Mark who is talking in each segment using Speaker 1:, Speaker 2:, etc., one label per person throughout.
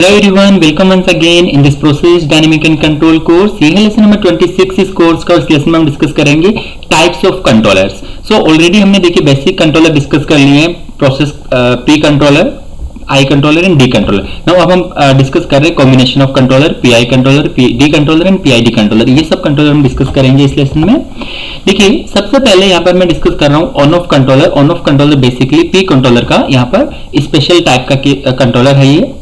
Speaker 1: Hello everyone, welcome once again in this process dynamic and control course. ये है lesson number 26 इस course का। इस लेसन में हम डिस्कस करेंगे types of controllers. So already हमने देखिए बेसिक कंट्रोलर डिस्कस कर लिए हैं, process P controller, I controller and D controller. Now अब हम डिस्कस कर रहे हैं combination of controller, P I controller, P D controller and P I D controller. ये सब कंट्रोलर हम डिस्कस करेंगे इस लेसन में। देखिए सबसे पहले यहाँ पर मैं डिस्कस कर रहा हूँ on off controller. On off controller basically P controller का यहाँ पर स्पेशल टाइप का कंट्रोलर है ये।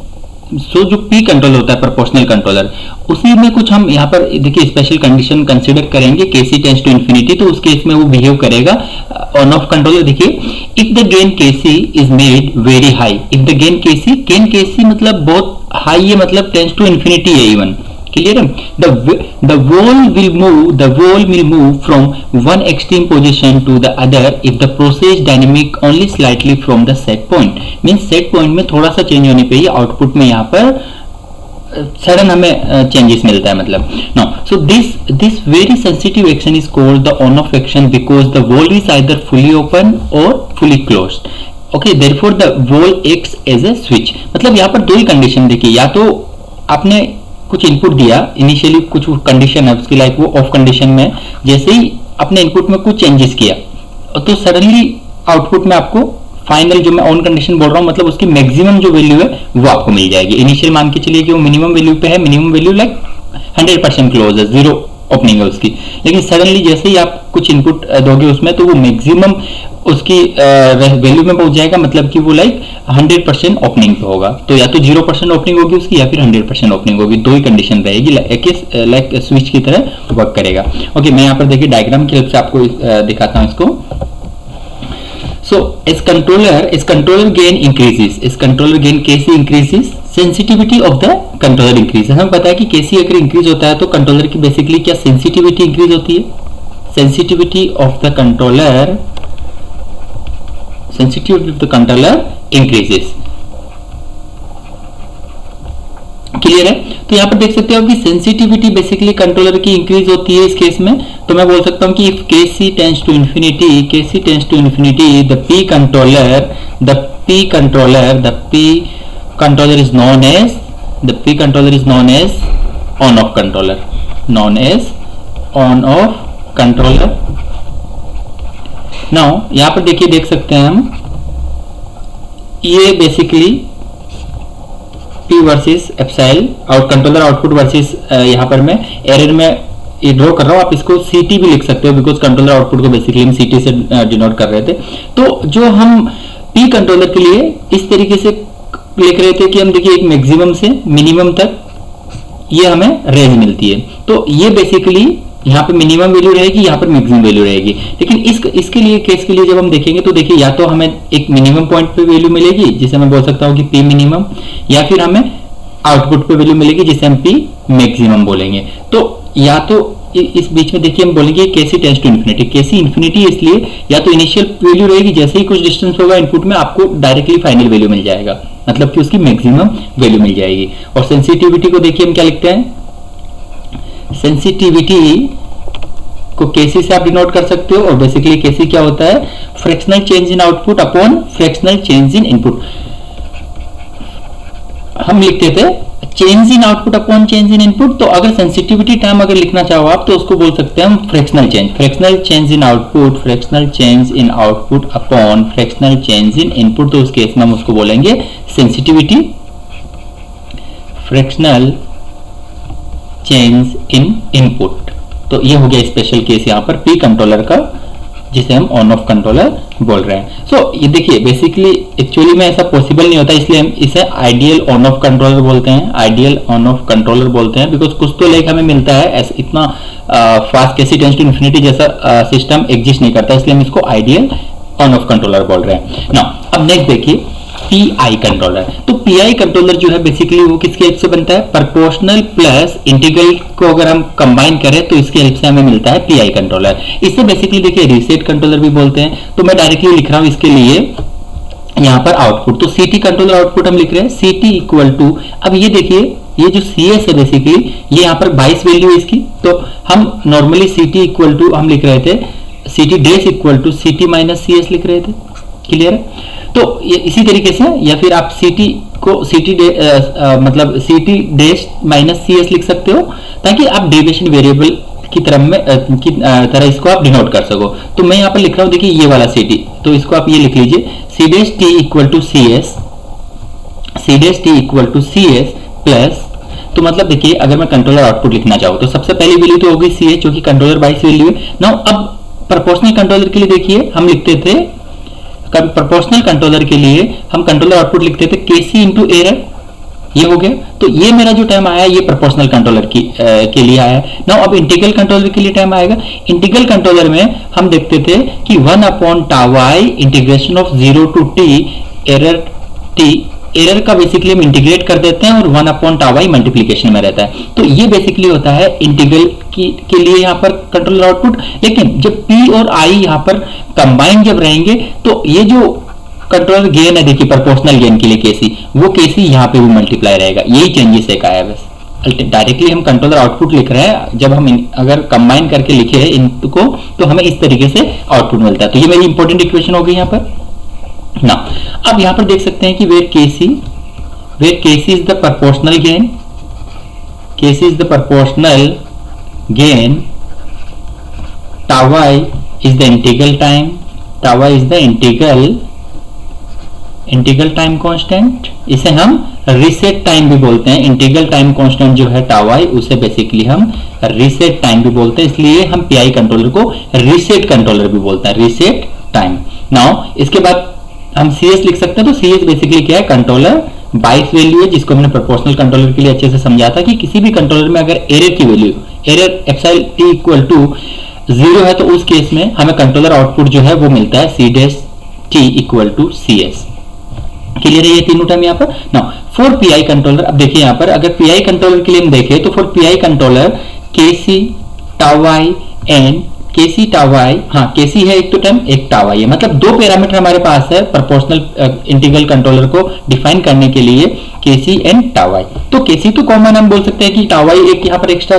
Speaker 1: जो पी कंट्रोलर होता है प्रोपोर्शनल कंट्रोलर, उसी में कुछ हम यहाँ पर देखिए स्पेशल कंडीशन कंसीडर करेंगे। केसी टेंड्स टू इंफिनिटी, तो उस केस में वो बिहेव करेगा ऑन ऑफ कंट्रोलर। देखिए if the gain KC is made very high, if the gain KC मतलब बहुत हाई है, मतलब टेंड्स टू इंफिनिटी है इवन। क्लियर है? the wall will move from one extreme position to the other if the process dynamic only slightly from the set point। Means set point में थोड़ा सा change होने पे ही output में यहाँ पर सडन हमें चेंजेस मिलता है मतलब। No, so this very sensitive action is called the on off action because the valve is either fully open और fully closed. Okay, therefore the valve acts as a switch. मतलब यहाँ पर दो ही condition देखिए, या तो आपने कुछ इनपुट दिया इनिशियली, कुछ कंडीशन है उसकी, लाइक वो ऑफ कंडीशन में जैसे ही अपने इनपुट में कुछ चेंजेस किया तो सडनली आउटपुट में आपको फाइनल जो मैं ऑन कंडीशन बोल रहा हूँ मतलब उसकी मैक्सिमम जो वैल्यू है वो आपको मिल जाएगी। इनिशियल मान के चलिए कि वो मिनिमम वैल्यू पे है, मिनिमम वैल्यू लाइक 100% क्लोज है, जीरो ओपनिंग है उसकी, लेकिन सडनली जैसे ही आप कुछ इनपुट दोगे उसमें तो वो मैक्सिमम उसकी वैल्यू में पहुंच जाएगा, मतलब कि वो लाइक 100% ओपनिंग पे होगा। तो या तो 0% ओपनिंग होगी उसकी या फिर 100% ओपनिंग होगी, दो ही कंडीशन रहेगी, लाइक स्विच की तरह वर्क करेगा। ओके, मैं यहाँ पर देखिए डायग्राम की हेल्प से आपको दिखाता हूँ इसको। So as controller gain KC increases, sensitivity of the controller increases। हमें पता है कि KC अगर इंक्रीज होता है तो कंट्रोलर की बेसिकली क्या सेंसिटिविटी इंक्रीज होती है। Sensitivity of the controller increases. Clear है? तो यहाँ पर देख सकते हो कि सेंसिटिविटी बेसिकली कंट्रोलर की इंक्रीज होती है इस केस में। तो मैं बोल सकता हूँ कि if KC tends to infinity the P controller is known as on off controller। Now यहाँ पर देखिए देख सकते हैं हम, ये basically P versus epsilon out controller output versus, यहाँ पर मैं एरर में ये ड्रॉ कर रहा हूँ, आप इसको CT भी लिख सकते हो बिकॉज कंट्रोलर आउटपुट को बेसिकली हम CT से डिनोट कर रहे थे। तो जो हम P कंट्रोलर के लिए इस तरीके से लिख रहे थे कि हम देखिए एक मैक्सिमम से मिनिमम तक ये हमें रेंज मिलती है, तो ये बेसिकली यहाँ पे मिनिमम वैल्यू रहेगी, यहाँ पर मैक्सिमम वैल्यू रहेगी। लेकिन इसके लिए केस के लिए जब हम देखेंगे तो देखिए या तो हमें एक मिनिमम पॉइंट पे वैल्यू मिलेगी जिसे मैं बोल सकता हूँ कि P मिनिमम, या फिर हमें आउटपुट पे वैल्यू मिलेगी जिसे हम P मैक्सिमम बोलेंगे। तो या तो इस बीच में देखिए हम बोलेंगे KC tends to infinity. KC infinity इसलिए या तो इनिशियल वैल्यू रहेगी, जैसे ही कुछ डिस्टेंस होगा इनपुट में आपको डायरेक्टली फाइनल वैल्यू मिल जाएगा, मतलब कि उसकी मैक्सिमम वैल्यू मिल जाएगी। और सेंसिटिविटी को देखिए हम क्या लिखते हैं, सेंसिटिविटी को KC से आप डिनोट कर सकते हो। और बेसिकली KC क्या होता है, fractional change in output upon fractional change in input. हम लिखते थे change in output upon change in input, तो अगर सेंसिटिविटी टर्म अगर लिखना चाहो आप तो उसको बोल सकते हैं हम fractional change in output upon fractional change in input. तो उस केस में हम उसको बोलेंगे sensitivity fractional change in input. तो ये हो गया स्पेशल केस यहाँ पर P कंट्रोलर का, जिसे हम ऑन ऑफ कंट्रोलर बोल रहे हैं। सो ये देखिए बेसिकली एक्चुअली में ऐसा पॉसिबल नहीं होता, इसलिए हम इसे आइडियल ऑन ऑफ कंट्रोलर बोलते हैं, बिकॉज कुछ तो लाइक हमें मिलता है, ऐसा इतना fast KC tends to infinity जैसा सिस्टम एग्जिस्ट नहीं करता, इसलिए हम इसको आइडियल ऑन ऑफ कंट्रोलर बोल रहे हैं। नाउ अब नेक्स्ट देखिए PI कंट्रोलर। तो PI कंट्रोलर जो है बेसिकली वो किसकी हेल्प से बनता है, प्रोपोर्शनल प्लस इंटीग्रल को अगर हम कंबाइन करें तो इसकी हेल्प से हमें मिलता है PI कंट्रोलर। इसे बेसिकली देखिए रीसेट कंट्रोलर भी बोलते हैं। तो मैं डायरेक्टली लिख रहा हूं इसके लिए यहाँ पर आउटपुट, तो CT कंट्रोलर आउटपुट हम लिख रहे हैं CT इक्वल टू, अब ये देखिए ये जो CS है बेसिकली ये यहाँ पर 22 वैल्यू है इसकी, तो हम नॉर्मली CT इक्वल टू हम लिख रहे थे CT dash equal to CT minus CS लिख रहे थे। क्लियर है? तो ये इसी तरीके से, या फिर आप CT को ct मतलब ct डैश माइनस cs लिख सकते हो, ताकि आप डेविएशन वेरिएबल की तरह इसको आप डिनोट कर सको। तो मैं यहाँ पर लिख रहा हूँ, देखिए ये वाला ct, तो इसको आप ये लिख लीजिए c dash t equal to cs, c dash t equal to cs plus, तो मतलब देखिए अगर मैं कंट्रोलर आउटपुट लिखना चाहूँ तो सबसे पहली वैल्यू तो होगी cs जो कि कंट्रोलर बाइस वैल्यू है। नाउ अब प्रोपोर्शनल कंट्रोलर के लिए देखिए हम लिखते थे, प्रोपोर्शनल कंट्रोलर के लिए हम कंट्रोलर आउटपुट लिखते थे kc इंटू एरर, ये हो गया। तो ये मेरा जो टर्म आया ये प्रोपोर्शनल कंट्रोलर के लिए आया। नाउ अब इंटीग्रल कंट्रोलर के लिए टर्म आएगा। इंटीग्रल कंट्रोलर में हम देखते थे कि 1 upon tau I integration of 0 to t error t, error का बेसिकली हम इंटीग्रेट कर देते हैं और 1 अपॉन टाउ आई मल्टीप्लीकेशन में रहता है। तो ये बेसिकली होता है इंटीग्रल के लिए यहाँ पर कंट्रोलर आउटपुट। लेकिन जब p और i यहाँ पर कंबाइन जब रहेंगे तो ये जो कंट्रोलर गेन है देखिए प्रोपोर्शनल गेन के लिए केसी, वो केसी यहाँ पे भी मल्टीप्लाई रहेगा। यही चेंजेस एक आया बस। डायरेक्टली हम कंट्रोलर आउटपुट लिख रहे हैं, जब हम अगर कंबाइन करके लिखे इनको तो हमें इस तरीके से आउटपुट मिलता है। तो ये मेरी इंपॉर्टेंट इक्वेशन हो गई यहाँ पर ना। अब यहाँ पर देख सकते हैं कि where KC is the proportional gain, KC is the proportional gain, tau I is the integral time, tau I is the integral time constant, इसे हम रीसेट टाइम भी बोलते हैं। इंटीग्रल टाइम कांस्टेंट जो है टाउ आई, उसे बेसिकली हम reset time भी बोलते हैं, इसलिए हम पीआई कंट्रोलर को रीसेट कंट्रोलर भी बोलते हैं, रीसेट टाइम। नाउ इसके बाद हम CS लिख सकते हैं। तो CS बेसिकली क्या है, कंट्रोलर बाइस वैल्यू है, जिसको मैंने प्रोपोर्शनल कंट्रोलर के लिए अच्छे से समझा था कि किसी भी कंट्रोलर में अगर एरर की value, error epsilon t equal to 0 है तो उस केस में हमें कंट्रोलर आउटपुट जो है वो मिलता है c dash t equal to CS। Clear है ये तीनों टर्म यहाँ पर। नाउ फॉर पीआई कंट्रोलर, अब देखिए यहाँ पर अगर पीआई कंट्रोलर के लिए हम देखें तो for PI controller KC tau I and KC tau I, हाँ केसी है एक तो टर्म, एक टाउ आई है, मतलब दो पैरामीटर हमारे पास है प्रोपोर्शनल इंटीग्रल कंट्रोलर को डिफाइन करने के लिए, केसी एंड टाउ आई। तो केसी तो कॉमन हम बोल सकते हैं कि टाउ आई एक यहाँ पर एक्स्ट्रा,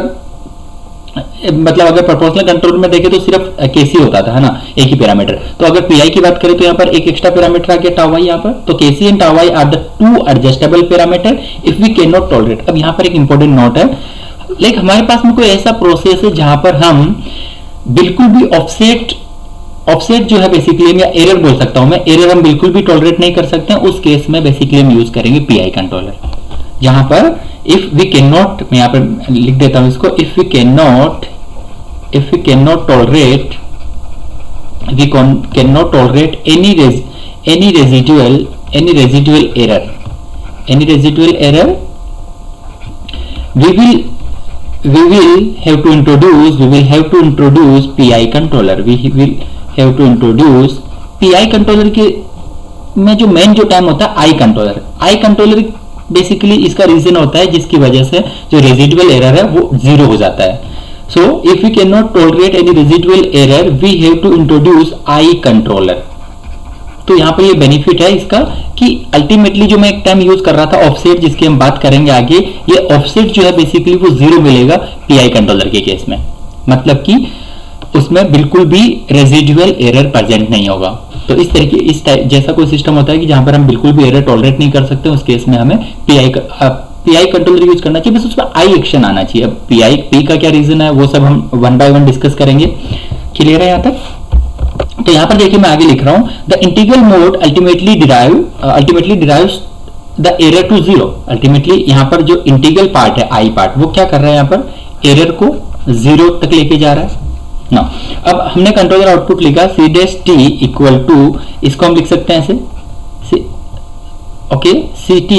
Speaker 1: मतलब अगर प्रोपोर्शनल कंट्रोलर में देखें तो सिर्फ केसी होता था, है ना, एक ही पैरामीटर। तो अगर पीआई की बात करें तो यहाँ पर एक एक्स्ट्रा पैरामीटर आ गया टाउ आई यहाँ पर। तो KC and tau I are the two adjustable parameter if we can not tolerate. अब यहाँ पर एक इंपॉर्टेंट नोट है, लाइक हमारे पास में कोई ऐसा प्रोसेस है जहां पर हम बिल्कुल भी ऑफसेट जो है बेसिकली, या एरर बोल सकता हूं मैं, एरर हम बिल्कुल भी टॉलरेट नहीं कर सकते हैं, उस केस में बेसिकली हम यूज करेंगे पीआई कंट्रोलर। जहां पर इफ वी कैन नॉट, मैं यहां पर लिख देता हूं इसको, if we can not tolerate, we can not tolerate any residual error, we will have to introduce PI controller, we will have to introduce PI controller के में जो मेन जो टाइम होता है आई कंट्रोलर बेसिकली इसका रीजन होता है जिसकी वजह से जो रेजिडुअल एरर है वो 0 हो जाता है। So if we can not tolerate any residual error we have to introduce I controller. तो यहाँ पर ये बेनिफिट है इसका कि अल्टीमेटली जो मैं एक टाइम यूज कर रहा था ऑफसेट, जिसकी हम बात करेंगे आगे, ये ऑफसेट जो है बेसिकली वो 0 मिलेगा पीआई कंट्रोलर के केस में, मतलब कि उसमें बिल्कुल भी रेजिडुअल एरर प्रेजेंट नहीं होगा। तो इस तरीके इस टाइप जैसा कोई सिस्टम होता है कि जहां पर हम बिल्कुल भी एरर टॉलरेट नहीं कर सकते, उस केस में हमें पीआई कंट्रोलर यूज करना चाहिए, बस उसमें आई एक्शन आना चाहिए। अब पी का क्या रीजन है वो सब हम 1 by 1 डिस्कस करेंगे। क्लियर है यहाँ तक? तो यहां पर देखिए मैं आगे लिख रहा हूं, the integral mode ultimately derives the error to 0। Ultimately यहां पर जो इंटीग्रल पार्ट है आई पार्ट, वो क्या कर रहा है, यहां पर एरर को 0 तक लेके जा रहा है ना। अब हमने कंट्रोलर आउटपुट लिखा c dash t equal to, इसको हम लिख सकते हैं ऐसे, okay, ct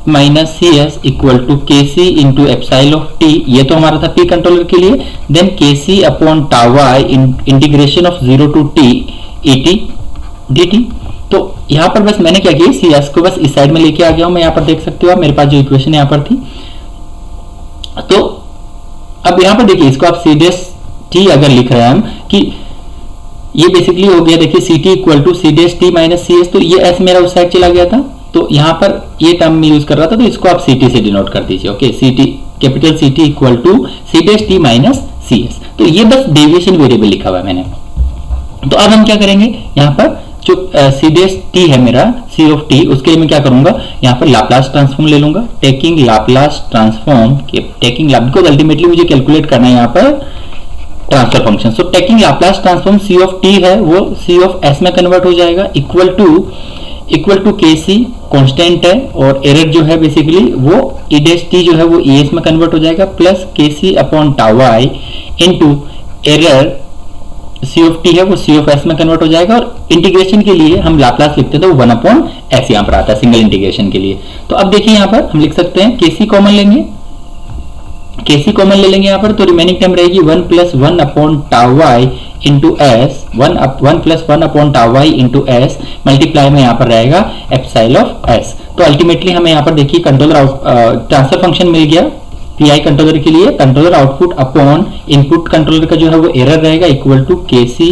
Speaker 1: minus C S equal to K C into epsilon of T, ये तो हमारा था पी कंट्रोलर के लिए। Then K C upon tau I integration of 0 to T E T D T. तो यहां पर बस मैंने क्या किया, सी एस को बस इस साइड में लेके आ गया हूं मैं, यहां पर देख सकते हो आप, मेरे पास जो इक्वेशन यहां पर थी। तो अब यहां पर देखिए, इसको आप सी डैश टी अगर लिख रहे हैं हम कि ये बेसिकली हो गया, देखिए C T equal to C dash T minus C S, तो ये एस मेरा उस साइड चला गया था, तो यहां पर ये टर्म में यूज कर रहा था, तो इसको आप सी टी से डिनोट कर दीजिए। Okay, C T capital C T equal to C dash T minus C S. तो ये बस डेविएशन वेरिएबल लिखा हुआ है मैंने। तो अब हम क्या करेंगे, यहां पर जो सी डैश टी है मेरा सी ऑफ टी, उसके लिए मैं क्या करूंगा, यहाँ पर लाप्लास ट्रांसफॉर्म ले लूंगा, taking Laplace transform, because ultimately मुझे कैलकुलेट करना है यहाँ पर transfer function. So taking Laplace transform C of T है वो सी ऑफ एस में कन्वर्ट हो जाएगा, equal to K C constant है, और एरर जो है बेसिकली वो ई डैश टी जो है वो ई एस में कन्वर्ट हो जाएगा, plus K C upon tau I into error C of T है वो सी ऑफ एस में कन्वर्ट हो जाएगा, और इंटीग्रेशन के लिए हम लाप्लास लिखते हैं तो वन अपॉन एस यहाँ पर आता है सिंगल इंटीग्रेशन के लिए। तो अब देखिए यहाँ पर हम लिख सकते हैं केसी कॉमन लेंगे, केसी कॉमन ले लेंगे यहाँ पर, तो रिमेनिंग टर्म रहेगी 1 plus 1 upon tau Y into S, 1 plus 1 upon tau Y into S, multiply में यहाँ पर रहेगा एप्सिलॉन ऑफ एस। तो अल्टीमेटली हमें यहाँ पर देखिए कंट्रोलर ट्रांसफर फंक्शन मिल गया पीआई कंट्रोलर के लिए, controller output upon input controller का जो है वो एरर रहेगा equal to K C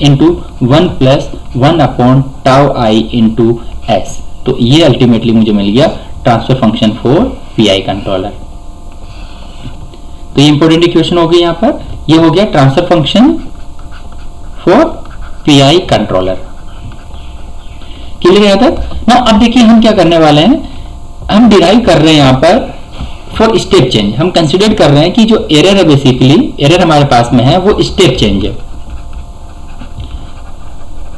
Speaker 1: into 1 plus 1 upon tau I into S. तो ये अल्टीमेटली मुझे मिल गया transfer function for PI controller. तो ये इंपॉर्टेंट इक्वेशन हो गई यहाँ पर, ये हो गया transfer function for PI controller. Clear है तक ना? अब देखिए हम क्या करने वाले हैं, हम डिराइव कर रहे हैं यहाँ पर फॉर स्टेप चेंज, हम कंसीडर कर रहे हैं कि जो एरर है बेसिकली एरर हमारे पास में है वो स्टेप चेंज है।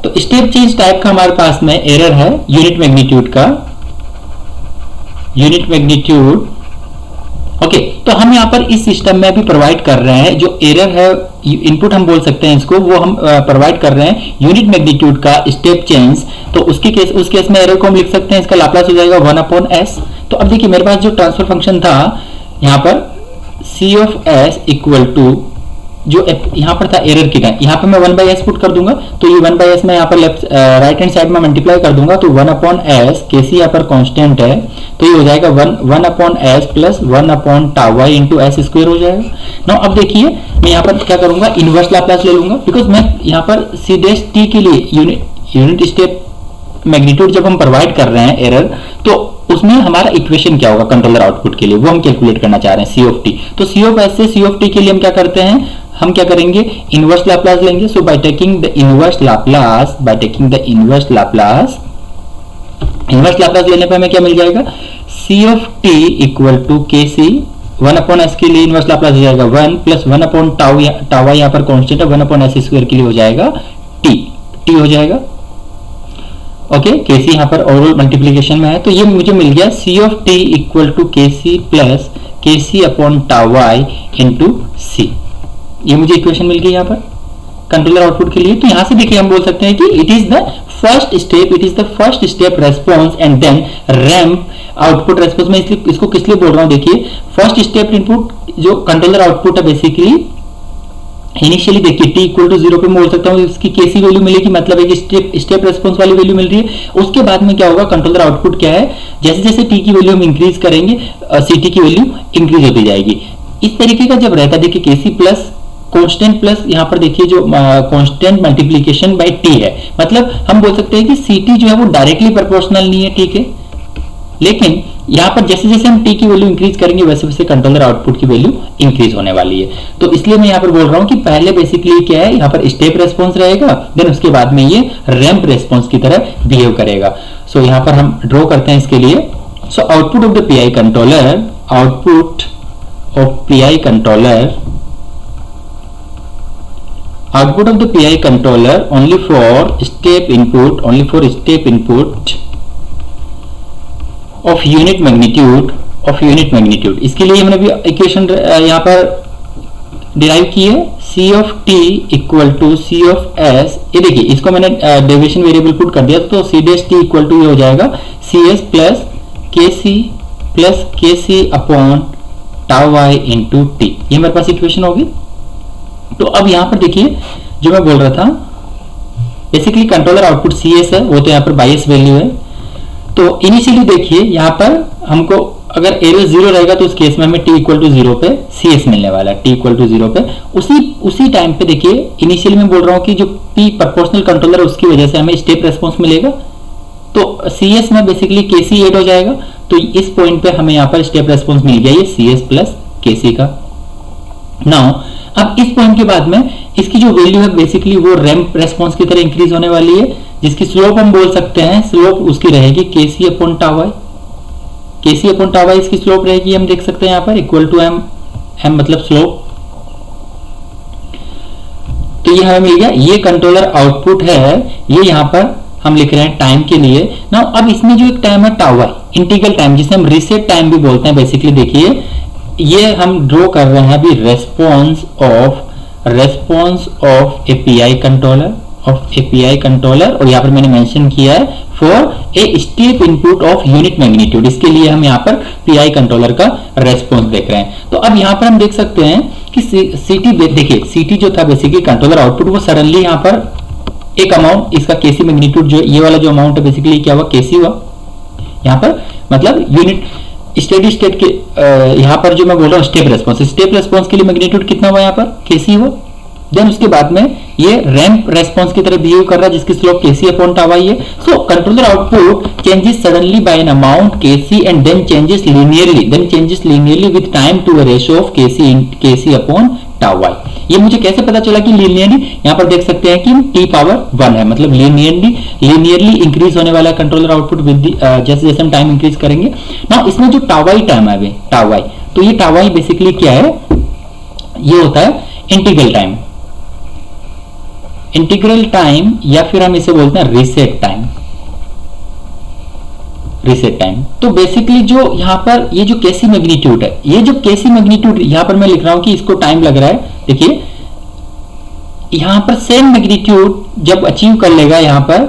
Speaker 1: तो स्टेप चेंज टाइप का हमारे पास में एरर है यूनिट मैग्नीट्यूड का, यूनिट मैग्नीट्यूड। ओके, तो हम यहाँ पर इस सिस्टम में भी प्रोवाइड कर रहे हैं जो एरर है इनपुट हम बोल सकते हैं इसको, वो हम प्रोवाइड कर रहे हैं यूनिट मैग्नीट्यूड का स्टेप चेंज। तो उस केस में एरर को हम लिख सकते हैं, इसका लाप्लास हो जाएगा 1 अपॉन एस। तो अब देखिए मेरे पास जो ट्रांसफर फंक्शन था यहाँ पर सी ऑफ एस इक्वल टू जो यहाँ पर था एरर की टाइम, यहाँ पर मैं 1 बाई एस पुट कर दूंगा, तो ये 1 बाई एस में यहाँ पर लेफ्ट राइट हैंड साइड में मल्टीप्लाई कर दूंगा, तो 1 अपॉन एस के सी यहाँ पर कांस्टेंट है, तो ये हो जाएगा 1 upon S plus 1 upon tau Y into S square हो जाएगा। नाउ अब देखिए मैं यहाँ पर क्या करूंगा, इनवर्स लाप्लास ले लूंगा, बिकॉज मैं यहाँ पर सी डैश टी के लिए यूनिट स्टेप मैग्नीट्यूड जब हम प्रोवाइड कर रहे हैं एरर, तो उसमें हमारा इक्वेशन क्या होगा कंट्रोलर आउटपुट के लिए वो हम कैलकुलेट करना चाह रहे हैं सी ऑफ टी। तो सी ऑफ एस से सी ऑफ टी के लिए हम क्या करते हैं, हम क्या करेंगे इनवर्स लाप्लास लेंगे। So by taking the inverse Laplace, inverse Laplace लेने पे हमें क्या मिल जाएगा, C of T equal to K C 1 upon S के लिए इनवर्स लाप्लास हो जाएगा 1 प्लस 1 अपॉन टाउ यहाँ पर कांस्टेंट है, 1 अपॉन एस स्क्वायर के लिए हो जाएगा टी हो जाएगा। ओके, केसी यहाँ पर ओवरऑल मल्टीप्लीकेशन में है, तो ये मुझे मिल गया सी of T equal to K C plus K C upon tau Y into सी। ये मुझे इक्वेशन मिल गई यहाँ पर कंट्रोलर आउटपुट के लिए। तो यहां से देखिए हम बोल सकते हैं कि it is the first step response and then ramp output response. में इसको किस लिए बोल रहा हूं, देखिए फर्स्ट स्टेप इनपुट जो कंट्रोलर आउटपुट है बेसिकली इनिशियली देखिए t इक्वल टू 0 पे मैं बोल सकता हूँ इसकी केसी वैल्यू मिलेगी, मतलब है कि स्टेप रेस्पॉन्स वाली वैल्यू मिल रही है। उसके बाद में क्या होगा, कंट्रोलर आउटपुट क्या है, जैसे जैसे t की वैल्यू हम इंक्रीज करेंगे ct की वैल्यू इंक्रीज होती जाएगी। इस तरीके का जब रहता है देखिए केसी प्लस कांस्टेंट प्लस यहाँ पर देखिए जो कांस्टेंट मल्टीप्लिकेशन बाय t है, मतलब हम बोल सकते हैं कि ct जो है वो डायरेक्टली प्रोपोर्शनल नहीं है, ठीक है, लेकिन यहाँ पर जैसे जैसे हम t की वैल्यू इंक्रीज करेंगे वैसे वैसे कंट्रोलर आउटपुट की वैल्यू इंक्रीज होने वाली है। तो इसलिए मैं यहाँ पर बोल रहा हूँ कि पहले बेसिकली क्या है, यहाँ पर स्टेप रेस्पॉन्स रहेगा, देन उसके बाद में ये रैंप रेस्पॉन्स की तरह बिहेव करेगा। सो यहाँ पर हम ड्रॉ करते हैं इसके लिए। So output of the pi controller, output of pi controller, output of the PI controller only for step input, of unit magnitude, इसके लिए हमने भी इक्वेशन यहाँ पर डिराइव की है C of t equal to C of s। ये देखिए इसको मैंने डेविएशन वेरिएबल पुट कर दिया, तो C dash t equal to ये हो जाएगा CS plus KC upon tau y into t। ये मेरे पास इक्वेशन होगी। तो अब यहाँ पर देखिए जो मैं बोल रहा था बेसिकली कंट्रोलर आउटपुट CS है, वो तो यहाँ पर बायस वैल्यू है। तो इनिशियली देखिए यहाँ पर हमको अगर एरर 0 रहेगा तो उस केस में हमें t इक्वल टू 0 पे CS मिलने वाला है, t इक्वल टू 0 पे। उसी टाइम पे देखिए इनिशियली मैं बोल रहा हूँ कि जो p प्रोपोर्शनल कंट्रोलर है उसकी वजह से हमें स्टेप रेस्पॉन्स मिलेगा, तो CS में बेसिकली KC ऐड हो जाएगा। तो इस पॉइंट पे हमें यहाँ पर स्टेप रेस्पॉन्स मिल गया ये CS प्लस KC का। नाउ अब इस पॉइंट के बाद में इसकी जो वैल्यू है बेसिकली वो रैंप रेस्पॉन्स की तरह इंक्रीज होने वाली है। जिसकी स्लोप हम बोल सकते हैं, स्लोप उसकी रहेगी केसी अपॉन टाउ वाई। केसी अपॉन टाउ वाई इसकी स्लोप रहेगी, हम देख सकते हैं यहाँ पर इक्वल टू एम, एम मतलब स्लोप। तो ये हमें मिल गया, ये कंट्रोलर आउटपुट है, ये यहाँ पर हम लिख रहे हैं टाइम के लिए ना। अब इसमें जो एक टाइम है टाउ वाई, इंटीग्रल टाइम, जिसे हम रीसेट टाइम भी बोलते हैं बेसिकली। देखिए ये हम ड्रॉ कर रहे हैं अभी रेस्पॉन्स ऑफ एपीआई कंट्रोलर, और यहाँ पर मैंने मेंशन किया है for a step input of unit magnitude. इसके लिए हम यहाँ पर पीआई कंट्रोलर का रेस्पॉन्स देख रहे हैं। तो अब यहाँ पर हम देख सकते हैं कि सीटी, देखिए सीटी जो था बेसिकली कंट्रोलर आउटपुट, वो सडनली यहाँ पर एक अमाउंट, इसका केसी मैग्नीट्यूड जो ये वाला जो अमाउंट है बेसिकली क्या हुआ, केसी हुआ यहाँ पर, मतलब यूनिट स्टेडी स्टेट के यहाँ पर जो मैं बोल रहा हूँ स्टेप रेस्पॉन्स के लिए मैग्नीट्यूड कितना हुआ यहाँ पर, केसी हुआ। देन उसके बाद में ये रैंप रेस्पॉन्स की तरह बिहेव कर रहा है जिसकी slope KC upon tau Y है। So controller output changes suddenly by an amount KC and then changes linearly with time to a ratio of KC upon tau Y. ये मुझे कैसे पता चला कि लीनियरली, यहाँ पर देख सकते हैं कि टी पावर 1 है, मतलब लीनियरली इंक्रीज होने वाला कंट्रोलर आउटपुट विद जैसे जैसे हम टाइम इंक्रीज करेंगे ना। इसमें जो टाउ वाई टाइम है टाउ वाई, तो ये टाउ वाई बेसिकली क्या है, ये होता है इंटीग्रल टाइम या फिर हम इसे बोलते हैं रीसेट टाइम। तो बेसिकली जो यहाँ पर ये जो केसी मैग्नीट्यूड है, ये जो केसी मैग्नीट्यूड यहाँ पर मैं लिख रहा हूं कि इसको टाइम लग रहा है। देखिए यहाँ पर सेम मैग्नीट्यूड जब अचीव कर लेगा यहाँ पर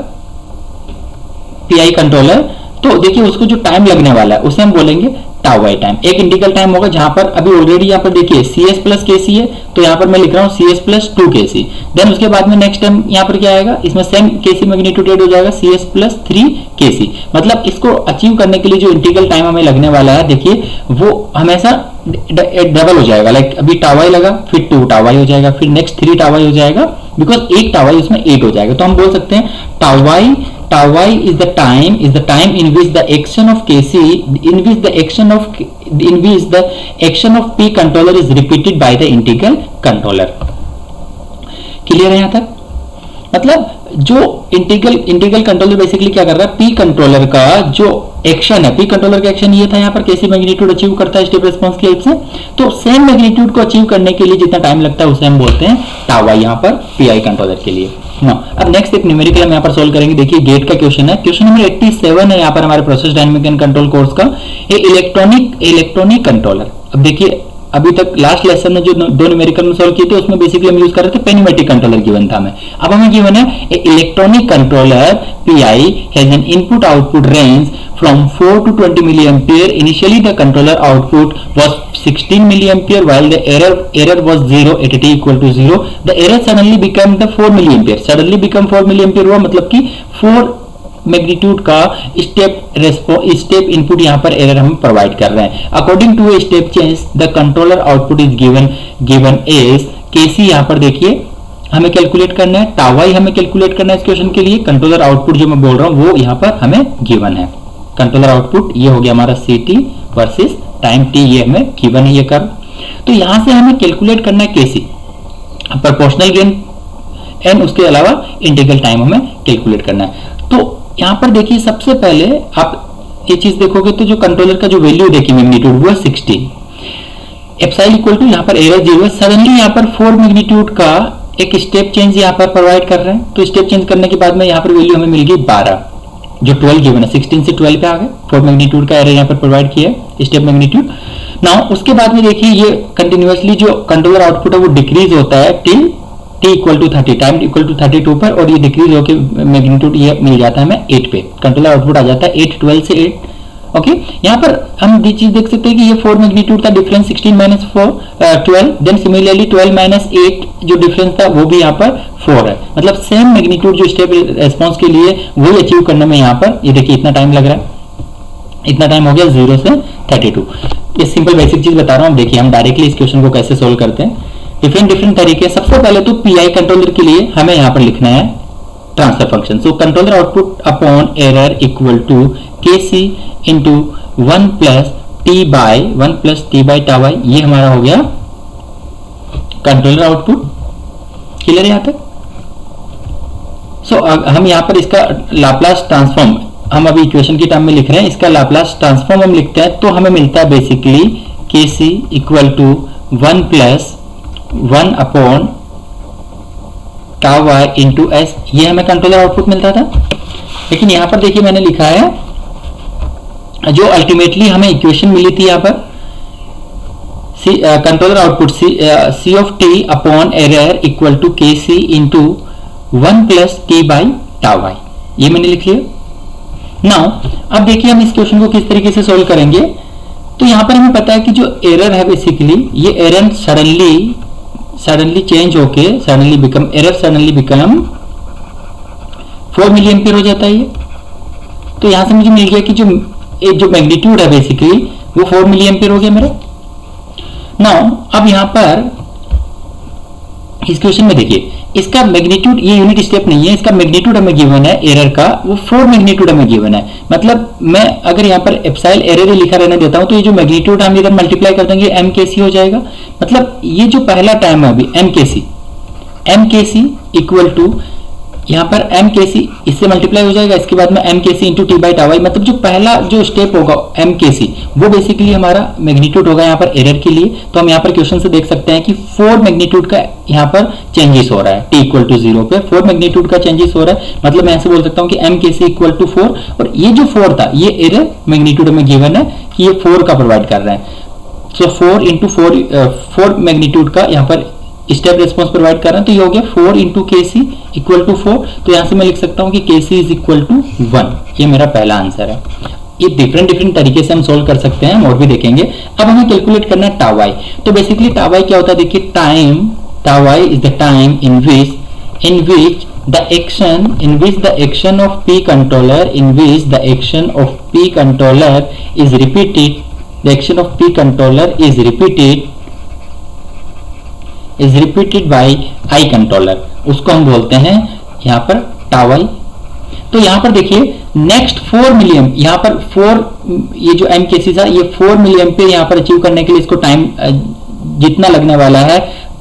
Speaker 1: पीआई कंट्रोलर, तो देखिए उसको जो टाइम लगने वाला है उसे हम बोलेंगे टाउ वाई टाइम। एक इंटीग्रल टाइम होगा जहां पर अभी ऑलरेडी यहाँ पर देखिए cs प्लस केसी है, तो यहाँ पर मैं लिख रहा हूँ cs प्लस 2 केसी। देन उसके बाद में नेक्स्ट टाइम यहाँ पर क्या आएगा, इसमें सेम केसी मैग्नीट्यूड ऐड हो जाएगा cs प्लस 3 केसी। मतलब इसको अचीव करने के लिए जो इंटीग्रल टाइम हमें लगने वाला है, देखिए वो हमेशा डबल हो जाएगा। लाइक अभी टाउ वाई लगा, फिर 2 टाउ वाई हो जाएगा, फिर नेक्स्ट 3 टाउ वाई हो जाएगा, बिकॉज 1 टाउ वाई उसमें 8 हो जाएगा। तो हम बोल सकते हैं tau y is the time in which the action of KC, in which the action of P controller is repeated by the integral controller। Clear है यहाँ तक? मतलब जो इंटीग्रल कंट्रोलर बेसिकली क्या कर रहा है, पी कंट्रोलर का जो एक्शन है, पी कंट्रोलर का एक्शन ये था यहाँ पर केसी मैग्नीट्यूड अचीव करता है स्टेप रिस्पांस की हेल्प से। तो सेम मैग्नीट्यूड को अचीव करने के लिए जितना टाइम लगता है उसे हम बोलते हैं टाउ वाई यहाँ पर पीआई कंट्रोलर के लिए। अब नेक्स्ट एक न्यूमेरिकल हम यहाँ पर सोल्व करेंगे। देखिए गेट का क्वेश्चन है, क्वेश्चन नंबर 87 है यहाँ पर हमारे process dynamic and control course का, ये इलेक्ट्रॉनिक कंट्रोलर। अब देखिए अभी तक लास्ट लेसन में जो 2 न्यूमेरिकल में सोल्व किए थे उसमें बेसिकली हम यूज कर रहे थे पेनीमेटिक कंट्रोलर गिवन था हमें। अब हमें गिवन है electronic controller pi has an input output range from 4 to 20 milliampere. Initially the controller output was 16 milliampere while the error was 0 at t equal to 0. The error suddenly became the 4 milliampere. Suddenly become 4 milliampere हुआ, मतलब कि 4 magnitude का step input यहाँ पर error हम provide कर रहे हैं। According to a step change the controller output is given as KC. यहाँ पर देखिए हमें कैलकुलेट करना है, टाउ वाई हमें कैलकुलेट करना है इस क्वेश्चन के लिए। कंट्रोलर आउटपुट जो मैं बोल रहा हूँ वो यहाँ पर हमें गिवन है। कंट्रोलर आउटपुट ये हो गया हमारा ct वर्सेस टाइम t, ये हमें गिवन है ये कर्व। तो यहां से हमें कैलकुलेट करना है केसी, प्रोपोर्शनल गेन एंड उसके अलावा इंटीग्रल टाइम हमें कैलकुलेट करना है। तो यहां पर देखिए सबसे पहले आप ये चीज देखोगे तो जो कंट्रोलर का जो वैल्यू देखिए मैग्नीट्यूड वो 16 एप्सिलॉन इक्वल टू यहाँ पर एरर 0 है। सडनली यहाँ पर 4 मैग्नीट्यूड का एक स्टेप चेंज यहाँ पर प्रोवाइड कर रहे हैं। तो स्टेप चेंज करने के बाद में यहाँ पर वैल्यू हमें मिल गई 12, जो 12 गिवन है, 16 से 12 पे आ गए। 4 मैग्नीट्यूड का एरर यहाँ पर प्रोवाइड किया है स्टेप मैग्नीट्यूड। नाउ उसके बाद में देखिए ये कंटिन्यूअसली जो कंट्रोलर आउटपुट है वो डिक्रीज होता है till t equal to 30, time equal to 32 पर, और ये डिक्रीज होकर मैग्नीट्यूड ये मिल जाता है हमें 8 पे। कंट्रोलर आउटपुट आ जाता है 8, 12 से 8। ओके, यहाँ पर हम ये चीज देख सकते हैं कि ये 4 मैग्नीट्यूड था, difference 16 minus 4 12, then similarly 12 minus 8 जो डिफरेंस था वो भी यहाँ पर 4 है। मतलब सेम मैग्नीट्यूड जो स्टेप रेस्पॉन्स के लिए वही अचीव करने में यहाँ पर ये देखिए इतना टाइम लग रहा है। इतना टाइम हो गया 0 से 32। ये सिंपल बेसिक चीज बता रहा हूँ। देखिए हम डायरेक्टली इस क्वेश्चन को कैसे सोल्व करते हैं, डिफरेंट तरीके। सबसे पहले तो पीआई कंट्रोलर के लिए हमें यहाँ पर लिखना है transfer function. So controller output upon error equal to KC into 1 plus T by tau Y, ये हमारा हो गया कंट्रोलर आउटपुट। क्लियर है यहाँ तक? सो हम यहाँ पर इसका लाप्लास ट्रांसफॉर्म हम अभी इक्वेशन की टर्म में लिख रहे हैं, इसका लाप्लास ट्रांसफॉर्म हम लिखते हैं तो हमें मिलता है basically K C equal to 1 plus 1 upon tau Y into S, ये हमें कंट्रोलर आउटपुट मिलता था। लेकिन यहां पर देखिए मैंने लिखा है जो अल्टीमेटली हमें इक्वेशन मिली थी यहां पर controller output C of T upon error equal to K C into 1 plus T by tau Y, ये मैंने लिख लिया। नाउ अब देखिए हम इस क्वेश्चन को किस तरीके से सोल्व करेंगे। तो यहां पर हमें पता है कि जो एरर है बेसिकली ये एरर सडनली चेंज होके सडनली बिकम 4 मिली एम्पियर हो जाता है ये। तो यहां से मुझे मिल गया कि जो मैग्नीट्यूड है बेसिकली वो 4 मिली एम्पियर हो गया मेरा। नाउ अब यहां पर इस क्वेश्चन में देखिए इसका मैग्नीट्यूड, ये यूनिट स्टेप नहीं है, इसका मैग्नीट्यूड हमें गिवन है एरर का, वो 4 मैग्नीट्यूड हमें गिवन है। मतलब मैं अगर यहाँ पर एप्सिलॉन एरर लिखा रहने देता हूं तो ये जो मैग्नीट्यूड हम इधर मल्टीप्लाई कर देंगे एम के सी हो जाएगा। मतलब ये जो पहला टाइम है अभी M K C equal to यहाँ पर एम के सी इससे मल्टीप्लाई हो जाएगा, इसके बाद में M K C into T by tau Y. मतलब जो पहला जो स्टेप होगा एम के सी वो बेसिकली हमारा मैग्नीट्यूड होगा यहाँ पर एरर के लिए। तो हम यहाँ पर क्वेश्चन से देख सकते हैं कि 4 मैग्नीट्यूड का यहाँ पर चेंजेस हो रहा है, टी इक्वल टू 0 पे 4 मैग्नीट्यूड का चेंजेस हो रहा है। मतलब मैं ऐसे बोल सकता हूँ कि M K C equal to 4, और ये जो 4 था ये एरर मैग्नीट्यूड में गिवन है कि ये 4 का प्रोवाइड कर रहे हैं। सो 4 इंटू 4 मैग्नीट्यूड का यहाँ पर स्टेप रेस्पॉन्स प्रोवाइड कर रहे हैं। तो ये हो गया 4 इंटू के सी इक्वल टू 4। तो यहां से मैं लिख सकता हूं कि के सी इज इक्वल टू 1, ये मेरा पहला आंसर है। ये डिफरेंट तरीके से हम सोल्व कर सकते हैं, हम और भी देखेंगे। अब हमें कैलकुलेट करना है टाउ वाई। तो बेसिकली टाउ वाई क्या होता है, देखिए tau Y is the time in which the action of P controller is repeated, the action of P controller is repeated by I controller, उसको हम बोलते हैं यहाँ पर टाउ वाई। तो यहाँ पर देखिए नेक्स्ट 4 मिलियन, यहाँ पर 4 ये जो एम के सी था ये 4 मिलियन पे यहाँ पर अचीव करने के लिए इसको टाइम जितना लगने वाला है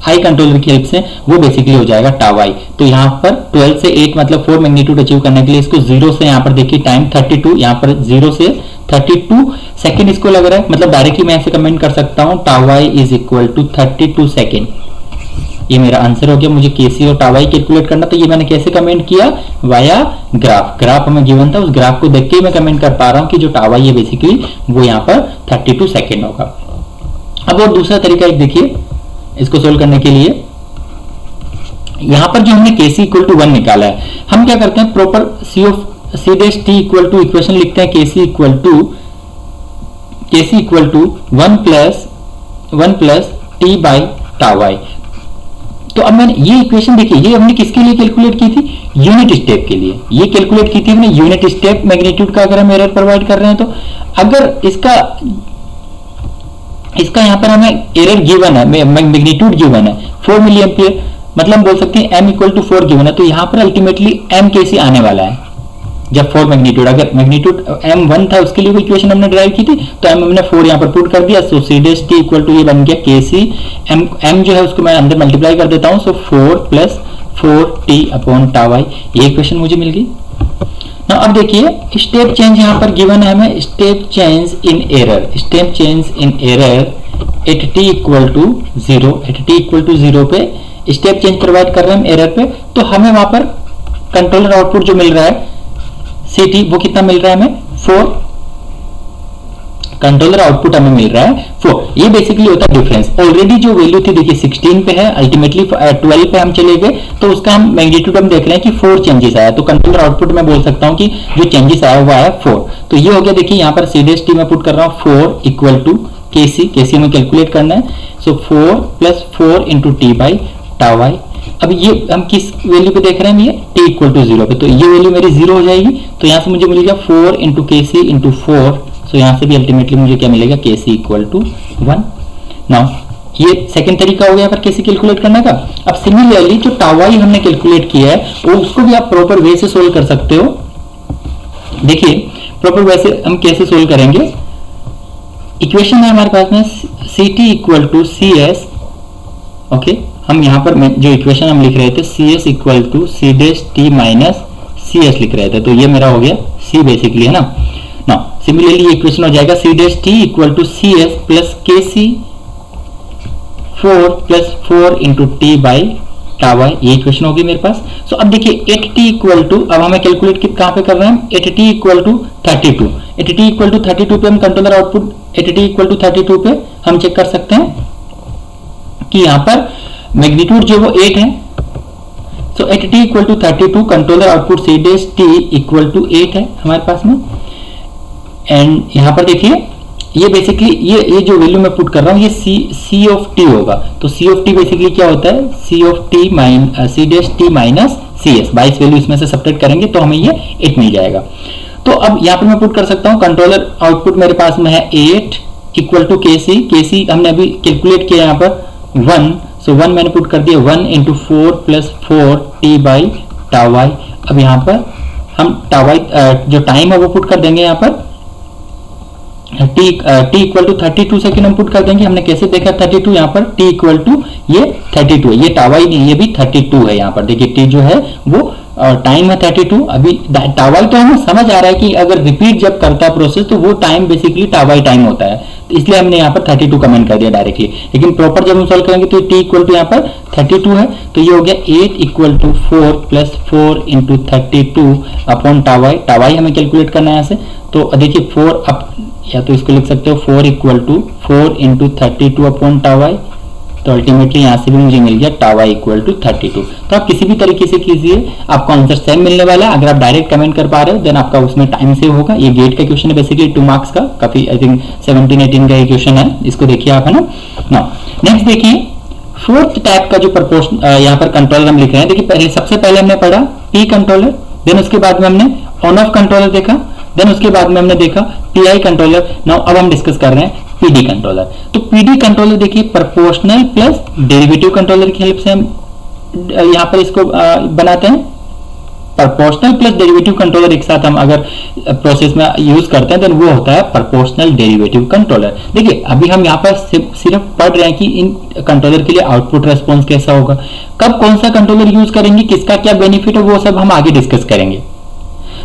Speaker 1: आई कंट्रोलर की हेल्प से वो बेसिकली हो जाएगा टाउ आई। तो यहाँ पर 12 से 8 मतलब 4 मैग्नीट्यूड अचीव करने के लिए इसको 0 से यहाँ पर देखिए टाइम 32, यहाँ पर 0 से 32 सेकेंड इसको लग रहा है। मतलब डायरेक्टली मैं ऐसे कमेंट कर सकता हूँ tau I is equal to 32 second. ये मेरा आंसर हो गया। मुझे केसी और टाउ आई कैलकुलेट करना, तो ये मैंने कैसे कमेंट किया, वाया ग्राफ हमें गिवन था, उस ग्राफ को देख के मैं कमेंट कर पा रहा हूँ कि जो टाउ आई है बेसिकली वो यहाँ पर 32 सेकेंड होगा। अब और दूसरा तरीका एक देखिए इसको सोल्व करने के लिए, यहां पर जो हमने केसी इक्वल टू 1 निकाला है, हम क्या करते हैं proper C dash T equal to equation लिखते हैं KC equal to 1 plus T by tau I. तो अब मैंने ये इक्वेशन देखिए, ये हमने किसके लिए कैलकुलेट की थी, यूनिट स्टेप के लिए ये कैलकुलेट की थी हमने, यूनिट स्टेप मैग्नीट्यूड का अगर हम एरर प्रोवाइड कर रहे हैं तो अगर इसका यहाँ पर हमें एरर गिवन है, मैग्नीट्यूड गिवन है 4 मिली एम्पियर, मतलब बोल सकते हैं m इक्वल टू 4 गिवन है, तो यहाँ पर अल्टीमेटली m केसी आने वाला है जब 4 मैग्नीट्यूड, अगर मैग्नीट्यूड m1 था उसके लिए वो इक्वेशन हमने ड्राइव की थी तो m हमने 4 यहाँ पर पुट कर दिया। So C dash T equal to ये बन गया केसी, m जो है उसको मैं अंदर मल्टीप्लाई कर देता हूँ, सो 4 प्लस 4t अपॉन टाउ आई, ये इक्वेशन मुझे मिल गई ना। अब देखिए स्टेप चेंज यहाँ पर गिवन है हमें, step change in error at T equal to 0 पे स्टेप चेंज प्रोवाइड कर रहे हैं हम एरर पे। तो हमें वहां पर कंट्रोलर आउटपुट जो मिल रहा है सीटी वो कितना मिल रहा है हमें 4, कंट्रोलर आउटपुट हमें मिल रहा है 4। ये बेसिकली होता है डिफरेंस। ऑलरेडी जो वैल्यू थी देखिए 16 पे है, अल्टीमेटली 12 पे हम चले गए, तो उसका हम मैग्नीट्यूड हम देख रहे हैं कि 4 चेंजेस आया, तो कंट्रोलर आउटपुट में बोल सकता हूं कि जो चेंजेस आया वो आया 4। तो ये हो गया, देखिए यहाँ पर सी डैश टी में पुट कर रहा हूँ 4 इक्वल टू केसी में कैलकुलेट करना है, so 4 plus 4 into T by tau I. अब ये हम किस वैल्यू पे देख रहे हैं, ये t इक्वल टू 0 पे, तो ये वैल्यू मेरी 0 हो जाएगी। तो यहाँ से मुझे मिलेगा 4 इंटू के सी इंटू 4, सो यहाँ से भी अल्टीमेटली मुझे क्या मिलेगा के सी इक्वल टू 1। नाउ ये सेकंड तरीका हो गया पर केसी कैलकुलेट करने का। अब सिमिलरली जो टाउ आई हमने कैलकुलेट किया है वो उसको भी आप प्रॉपर वे से सोल्व कर सकते हो। देखिए प्रॉपर वे से हम कैसे सोल्व करेंगे, इक्वेशन है हमारे पास में C T equal to C S, okay हम यहाँ पर जो इक्वेशन हम लिख रहे थे C S equal to C dash T minus C S लिख रहे थे, तो ये मेरा हो गया सी बेसिकली, है ना। नाउ सिमिलरली ये इक्वेशन हो जाएगा C dash T equal to C S plus K C 4 plus 4 into T by tau, ये इक्वेशन होगी मेरे पास। सो अब देखिए एट टी इक्वल टू, अब हमें कैलकुलेट कहाँ पे कर रहे हैं, at T equal to 32, at T equal to 32 पे हम controller output at T equal to 32 पे हम चेक कर सकते हैं कि यहाँ पर मैग्नीट्यूड जो वो 8 है। So eight T equal to 32 controller output C dash T equal to 8 है हमारे पास में। एंड यहाँ पर देखिए ये बेसिकली ये जो वैल्यू मैं पुट कर रहा हूँ ये सी ऑफ टी होगा। तो सी ऑफ टी बेसिकली क्या होता है, C of T C dash T minus C S, 22 value इसमें से सब्ट्रैक्ट करेंगे तो हमें ये 8 मिल जाएगा। तो अब यहाँ पर मैं पुट कर सकता हूँ कंट्रोलर आउटपुट मेरे पास में है 8 इक्वल टू के सी हमने अभी कैलकुलेट किया यहाँ पर 1, सो 1 मैंने पुट कर दिया 1 इंटू 4 प्लस 4 टी बाई टावाई। अब यहाँ पर हम टावाई जो टाइम है वो पुट कर देंगे, यहाँ पर t इक्वल टू 32 सेकेंड हम पुट कर देंगे। हमने कैसे देखा 32, यहाँ पर t इक्वल टू ये 32 है, ये टावाई नहीं, ये भी 32 है। यहाँ पर देखिए t जो है वो टाइम है 32। अभी टावाई तो हमें समझ आ रहा है कि अगर रिपीट जब करता है प्रोसेस तो वो टाइम बेसिकली टावाई टाइम होता है, तो इसलिए हमने यहाँ पर 32 कमेंट कर दिया डायरेक्टली। लेकिन प्रॉपर जब हम सॉल्व करेंगे तो t इक्वल टू यहाँ पर 32 है, तो ये हो गया 8 equal to 4 plus 4 into 32 upon tau Y. Tau Y हमें कैलकुलेट करना है यहाँ से, तो देखिए 4 अप, या तो इसको लिख सकते हो 4 इक्वल टू 4 इंटू 32 अपॉन टावाई। तो अल्टीमेटली यहाँ से भी मुझे मिल गया टावाई इक्वल टू 32। तो आप किसी भी तरीके से कीजिए, आपको आंसर सेम मिलने वाला है। अगर आप डायरेक्ट कमेंट कर पा रहे हो देन आपका उसमें टाइम सेव होगा। ये गेट का क्वेश्चन है बेसिकली 2 मार्क्स का, काफी आई थिंक 17-18 का क्वेश्चन है, इसको देखिए आप, है ना। नेक्स्ट देखिए फोर्थ टाइप का जो प्रपोर्शन यहाँ पर कंट्रोलर हम लिख रहे हैं। देखिए सबसे पहले हमने पढ़ा पी कंट्रोलर, देन उसके बाद में हमने ऑन ऑफ कंट्रोलर देखा, देन उसके बाद में हमने देखा पीआई कंट्रोलर। नाउ अब हम डिस्कस कर रहे हैं पीडी कंट्रोलर। तो पीडी कंट्रोलर देखिए प्रोपोर्शनल प्लस डेरिवेटिव कंट्रोलर की हेल्प से हम यहाँ पर इसको बनाते हैं। प्रोपोर्शनल प्लस डेरिवेटिव कंट्रोलर एक साथ हम अगर प्रोसेस में यूज करते हैं तो वो होता है प्रोपोर्शनल डेरिवेटिव कंट्रोलर। देखिए अभी हम यहाँ पर सिर्फ पढ़ रहे हैं कि इन कंट्रोलर के लिए आउटपुट रेस्पॉन्स कैसा होगा, कब कौन सा कंट्रोलर यूज करेंगे, किसका क्या बेनिफिट है, वो सब हम आगे डिस्कस करेंगे।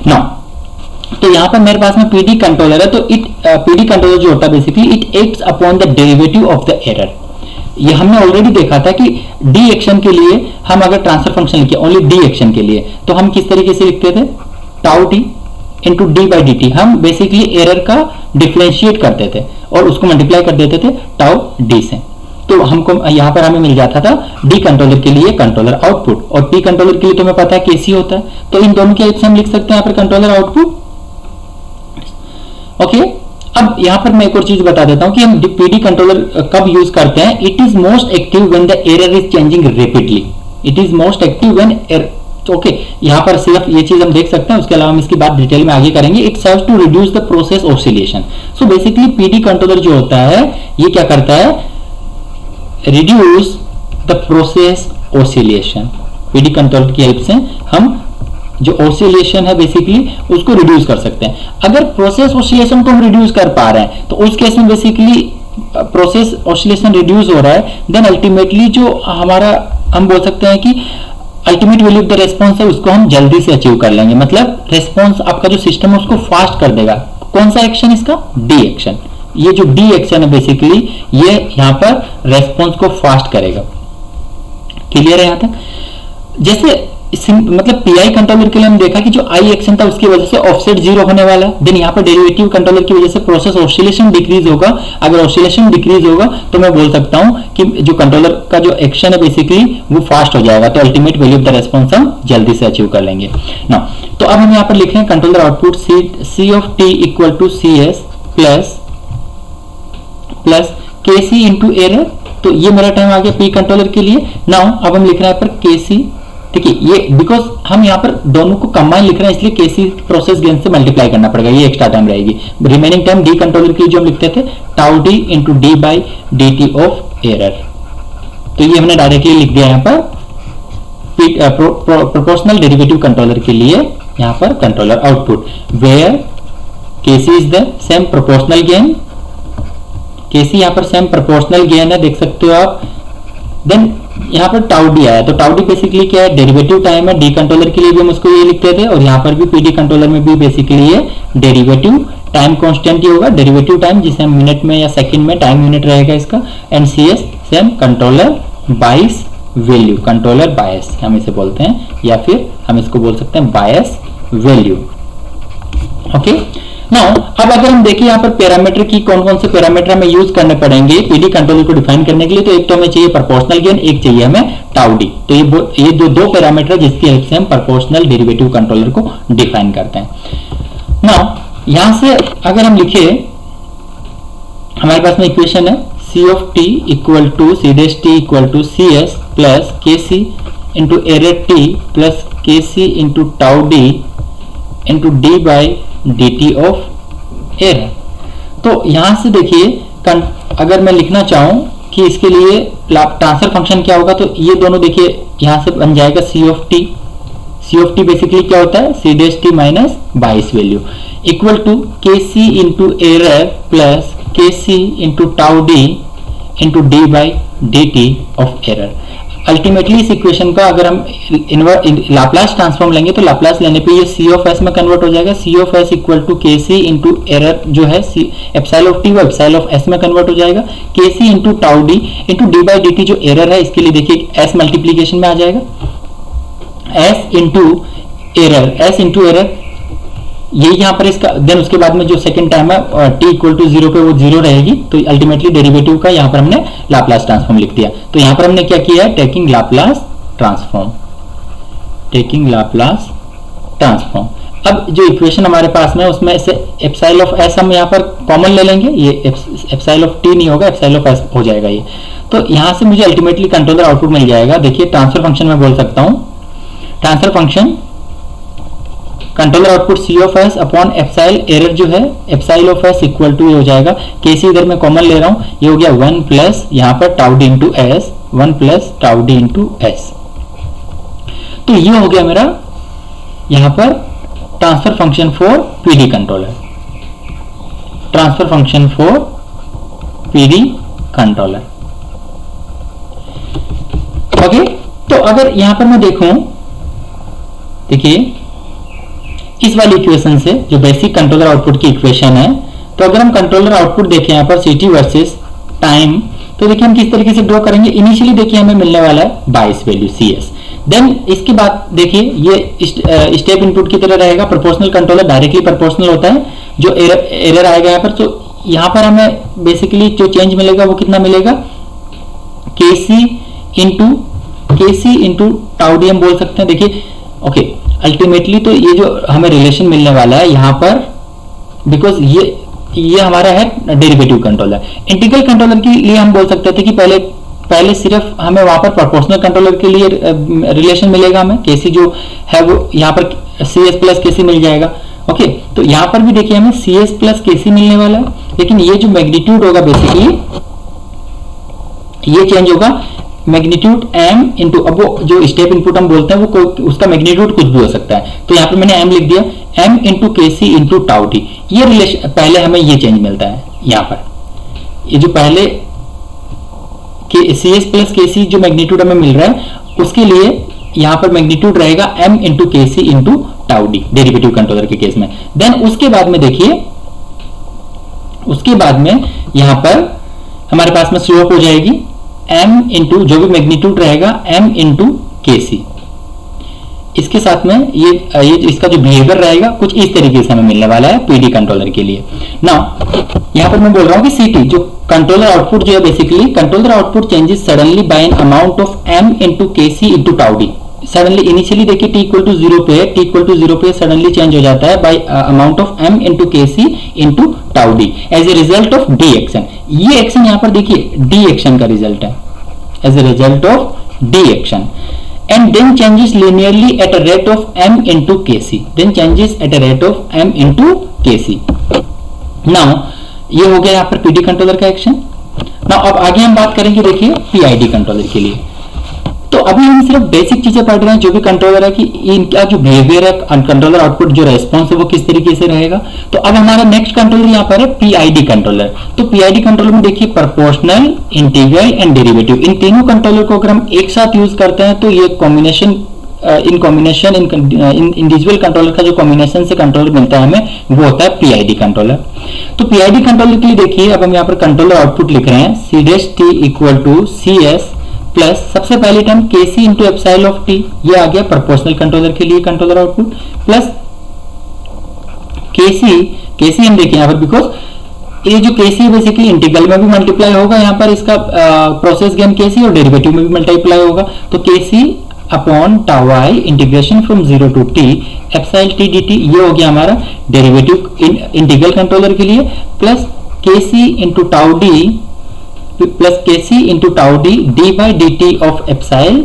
Speaker 1: नाउ तो यहाँ पर मेरे पास में पीडी कंट्रोलर है, तो पीडी कंट्रोलर जो होता है basically it acts upon the derivative of the error. ये हमने ऑलरेडी देखा था कि डी एक्शन के लिए हम अगर ट्रांसफर फंक्शन लिखे ओनली डी एक्शन के लिए तो हम किस तरीके से लिखते थे, tau T into D by D T. हम बेसिकली एरर का डिफरेंशिएट करते थे और उसको मल्टीप्लाई कर देते थे टाउ डी से। तो हमको यहाँ पर हमें मिल जाता था डी कंट्रोलर के लिए कंट्रोलर आउटपुट, और पी कंट्रोलर के लिए तो हमें पता है केसी होता है। तो इन दोनों की हेल्प से हम लिख सकते हैं यहाँ पर कंट्रोलर आउटपुट। ओके अब यहाँ पर मैं एक और चीज बता देता हूं कि हम पीडी कंट्रोलर कब यूज करते हैं। It is most active when the error is changing rapidly, it is most active when okay यहाँ पर सिर्फ ये चीज हम देख सकते हैं, उसके अलावा हम इसकी बात डिटेल में आगे करेंगे। It serves to reduce the process oscillation. So basically PD controller जो होता है ये क्या करता है, reduce the process oscillation. PD controller की हेल्प से हम जो ऑसिलेशन है बेसिकली उसको रिड्यूस कर सकते हैं। अगर प्रोसेस ऑसिलेशन को हम रिड्यूस कर पा रहे हैं तो उस केस में बेसिकली प्रोसेस ऑसिलेशन रिड्यूस हो रहा है, देन अल्टीमेटली जो हमारा हम बोल सकते हैं कि ultimate value of the response है उसको हम जल्दी से अचीव कर लेंगे। मतलब रेस्पॉन्स आपका जो सिस्टम है उसको फास्ट कर देगा। कौन सा एक्शन इसका, डी एक्शन। ये जो डी एक्शन है बेसिकली ये यहाँ पर रेस्पॉन्स को फास्ट करेगा। क्लियर है यहाँ तक। जैसे मतलब पीआई कंट्रोलर के लिए हम देखा कि जो आई एक्शन था उसकी वजह से ऑफसेट 0 होने वाला है। देन यहाँ पर डेरिवेटिव कंट्रोलर की वजह से प्रोसेस ऑसिलेशन डिक्रीज होगा। अगर ऑसिलेशन डिक्रीज होगा तो मैं बोल सकता हूं कि जो कंट्रोलर का जो एक्शन है बेसिकली वो फास्ट हो जाएगा, तो ultimate value of the response हम जल्दी से अचीव कर लेंगे ना। तो अब हम यहाँ पर लिख रहे हैं controller output C of T equal to C S plus K C into error. तो ये मेरा टाइम आ गया पी कंट्रोलर के लिए। नाउ अब हम लिख रहे हैं पर के सी, देखिए ये बिकॉज हम यहाँ पर दोनों को कंबाइन लिख रहे हैं इसलिए केसी प्रोसेस गेन से मल्टीप्लाई करना पड़ेगा, ये एक्स्ट्रा टाइम रहेगी। रिमेनिंग टाइम डी कंट्रोलर के लिए जो हम लिखते थे tau D into D by D T of error. तो ये हमने डायरेक्टली लिख दिया यहाँ पर प्रोपोर्शनल डेरिवेटिव कंट्रोलर के लिए यहाँ पर controller output where KC is the same proportional gain. KC यहाँ पर सेम प्रोपोर्शनल गेन है, देख सकते हो आप। देन यहाँ पर टाउ डी आया, तो टाउ डी बेसिकली क्या है, डेरिवेटिव टाइम है। डी कंट्रोलर के लिए भी हम उसको ये लिखते थे, और यहाँ पर भी पीडी कंट्रोलर में भी बेसिकली ये डेरिवेटिव टाइम कांस्टेंट ही होगा, डेरिवेटिव टाइम, जिसे हम मिनट में या सेकंड में टाइम यूनिट रहेगा इसका। And CS same controller bias value, controller bias हम इसे बोलते हैं, या फिर हम इसको बोल सकते हैं बायस वैल्यू। ओके, नाउ अब अगर हम देखें यहाँ पर पैरामीटर की कौन कौन से पैरामीटर हमें यूज करने पड़ेंगे पीडी कंट्रोलर को डिफाइन करने के लिए, तो एक तो हमें चाहिए प्रोपोर्शनल गेन, एक चाहिए हमें टाउ डी। तो ये दो पैरामीटर जिसकी हेल्प से हम प्रोपोर्शनल डेरिवेटिव कंट्रोलर को डिफाइन करते हैं। नाउ यहां से अगर हम लिखे, हमारे पास में इक्वेशन है C of t equal to C dash t equal to CS plus KC into error t plus KC into tau D into D by dt of error. तो यहां से देखिए, अगर मैं लिखना चाहूं कि इसके लिए ट्रांसफर फंक्शन क्या होगा, तो ये दोनों देखिए यहां से बन जाएगा C of t। C of t basically क्या होता है, C dash t minus bias value equal to KC into error plus KC into tau D into D by D T of error. Ultimately इस equation का अगर हम Laplace transform लेंगे, तो Laplace लेने पे ये C of S में कन्वर्ट हो जाएगा। C of S equal to KC into error जो है एप्सिलॉन ऑफ टी वो एप्सिलॉन ऑफ S में कन्वर्ट हो जाएगा। KC into tau D into D by D T जो एरर है, इसके लिए देखिए S मल्टीप्लीकेशन में आ जाएगा, S इंटू एरर ये यहाँ पर इसका, देन उसके बाद में जो सेकंड टाइम है t इक्वल टू 0 पे वो 0 रहेगी, तो अल्टीमेटली डेरिवेटिव का यहाँ पर हमने लाप्लास ट्रांसफॉर्म लिख दिया। तो यहाँ पर हमने क्या किया है, टेकिंग लाप्लास ट्रांसफॉर्म। अब जो इक्वेशन हमारे पास में उसमें से एप्सिलॉन ऑफ s हम यहाँ पर कॉमन ले लेंगे, ये एप्सिलॉन ऑफ t नहीं होगा, एप्सिलॉन ऑफ s हो जाएगा ये। तो यहाँ से मुझे अल्टीमेटली कंट्रोलर आउटपुट मिल जाएगा। देखिए ट्रांसफर फंक्शन में बोल सकता हूँ, transfer function controller output C of S upon epsilon error जो है epsilon of S equal to ये हो जाएगा, KC इधर मैं कॉमन ले रहा हूं, ये हो गया 1 प्लस यहाँ पर tau D into S, 1 plus tau D into S। तो ये हो गया मेरा यहाँ पर transfer function for PD controller, transfer function for PD controller. Okay, तो अगर यहां पर मैं देखूं, देखिए इस वाली इक्वेशन से जो बेसिक कंट्रोलर आउटपुट की इक्वेशन है, तो अगर हम कंट्रोलर आउटपुट देखें यहाँ पर CT वर्सेस टाइम, तो देखिए हम किस तरीके से ड्रॉ करेंगे। इनिशियली देखिए हमें मिलने वाला है बाइस वैल्यू CS, देन इसके बाद देखिए ये स्टेप इनपुट की तरह रहेगा। प्रोपोर्शनल कंट्रोलर डायरेक्टली प्रोपोर्शनल होता है, जो एरर आएगा यहाँ पर, तो यहाँ पर हमें बेसिकली जो चेंज मिलेगा वो कितना मिलेगा, KC इंटू टाउ डी हम बोल सकते हैं। देखिए ओके, अल्टीमेटली तो ये जो हमें रिलेशन मिलने वाला है यहाँ पर, बिकॉज ये हमारा है डेरिवेटिव कंट्रोलर। इंटीग्रल कंट्रोलर के लिए हम बोल सकते थे कि पहले सिर्फ हमें वहां पर प्रोपोर्शनल कंट्रोलर के लिए रिलेशन मिलेगा, हमें KC जो है वो यहाँ पर CS प्लस KC मिल जाएगा। ओके, तो यहाँ पर भी देखिए हमें CS प्लस KC मिलने वाला है, लेकिन ये जो मैग्नीट्यूड होगा बेसिकली ये चेंज होगा, मैग्नीट्यूड m इंटू, अब वो जो स्टेप इनपुट हम बोलते हैं वो उसका मैग्नीट्यूड कुछ भी हो सकता है, तो यहाँ पे मैंने m लिख दिया, m into KC into tau T. ये रिलेशन पहले हमें ये चेंज मिलता है यहाँ पर, ये जो पहले CS प्लस KC जो मैग्नीट्यूड हमें मिल रहा है उसके लिए यहाँ पर मैग्नीट्यूड रहेगा m into KC into tau D derivative controller के केस में। देन उसके बाद में देखिए, उसके बाद में यहाँ पर हमारे पास में स्लोप हो जाएगी m इंटू जो भी मैग्नीट्यूड रहेगा m इंटू KC। इसके साथ में ये इसका जो बिहेवियर रहेगा कुछ इस तरीके से हमें मिलने वाला है पीडी कंट्रोलर के लिए। नाउ यहाँ पर मैं बोल रहा हूँ कि CT जो कंट्रोलर आउटपुट जो है, basically controller output changes suddenly by an amount of m into KC into tau D. Suddenly initially देखिए t इक्वल टू 0 पे, t इक्वल टू 0 पे सडनली चेंज हो जाता है by amount of m into KC into tau D as a result of D action. ये action यहाँ पर देखिए डी एक्शन का रिजल्ट है, as a result of D action, and then changes linearly at a rate of m into kc, then changes at a rate of m into kc। now ये हो गया यहाँ पर पीडी कंट्रोलर का action. now अब आगे हम बात करेंगे देखिए पीआईडी कंट्रोलर के लिए। तो अभी हम सिर्फ बेसिक चीजें पढ़ रहे हैं, जो भी कंट्रोलर है कि इनका जो बिहेवियर है, कंट्रोलर आउटपुट जो रेस्पॉन्स है वो किस तरीके से रहेगा। तो अब हमारा नेक्स्ट कंट्रोलर यहाँ पर है पीआईडी कंट्रोलर। तो पीआईडी कंट्रोलर में देखिए प्रोपोर्शनल, इंटीग्रल एंड डेरिवेटिव, इन तीनों कंट्रोलर को अगर हम एक साथ यूज करते हैं तो ये कॉम्बिनेशन इंडिविजुअल कंट्रोलर का जो कॉम्बिनेशन से कंट्रोलर मिलता है हमें, वो होता है पीआईडी कंट्रोलर। तो पीआईडी कंट्रोलर के लिए देखिए अब हम यहाँ पर कंट्रोलर आउटपुट लिख रहे हैं C dash T equal to C S plus सबसे पहली term K C into epsilon of T, ये आ गया प्रोपोर्शनल कंट्रोलर के लिए कंट्रोलर आउटपुट, प्लस केसी हम देखिए यहाँ पर, बिकॉज ये जो केसी बेसिकली इंटीग्रल में भी मल्टीप्लाई होगा, यहाँ पर इसका प्रोसेस गेन केसी और डेरिवेटिव में भी मल्टीप्लाई होगा। तो KC upon tau I integration from 0 to T epsilon T D T, ये हो गया हमारा डेरिवेटिव इंटीग्रल कंट्रोलर के लिए, plus KC into tau D plus KC into tau D D by D T of epsilon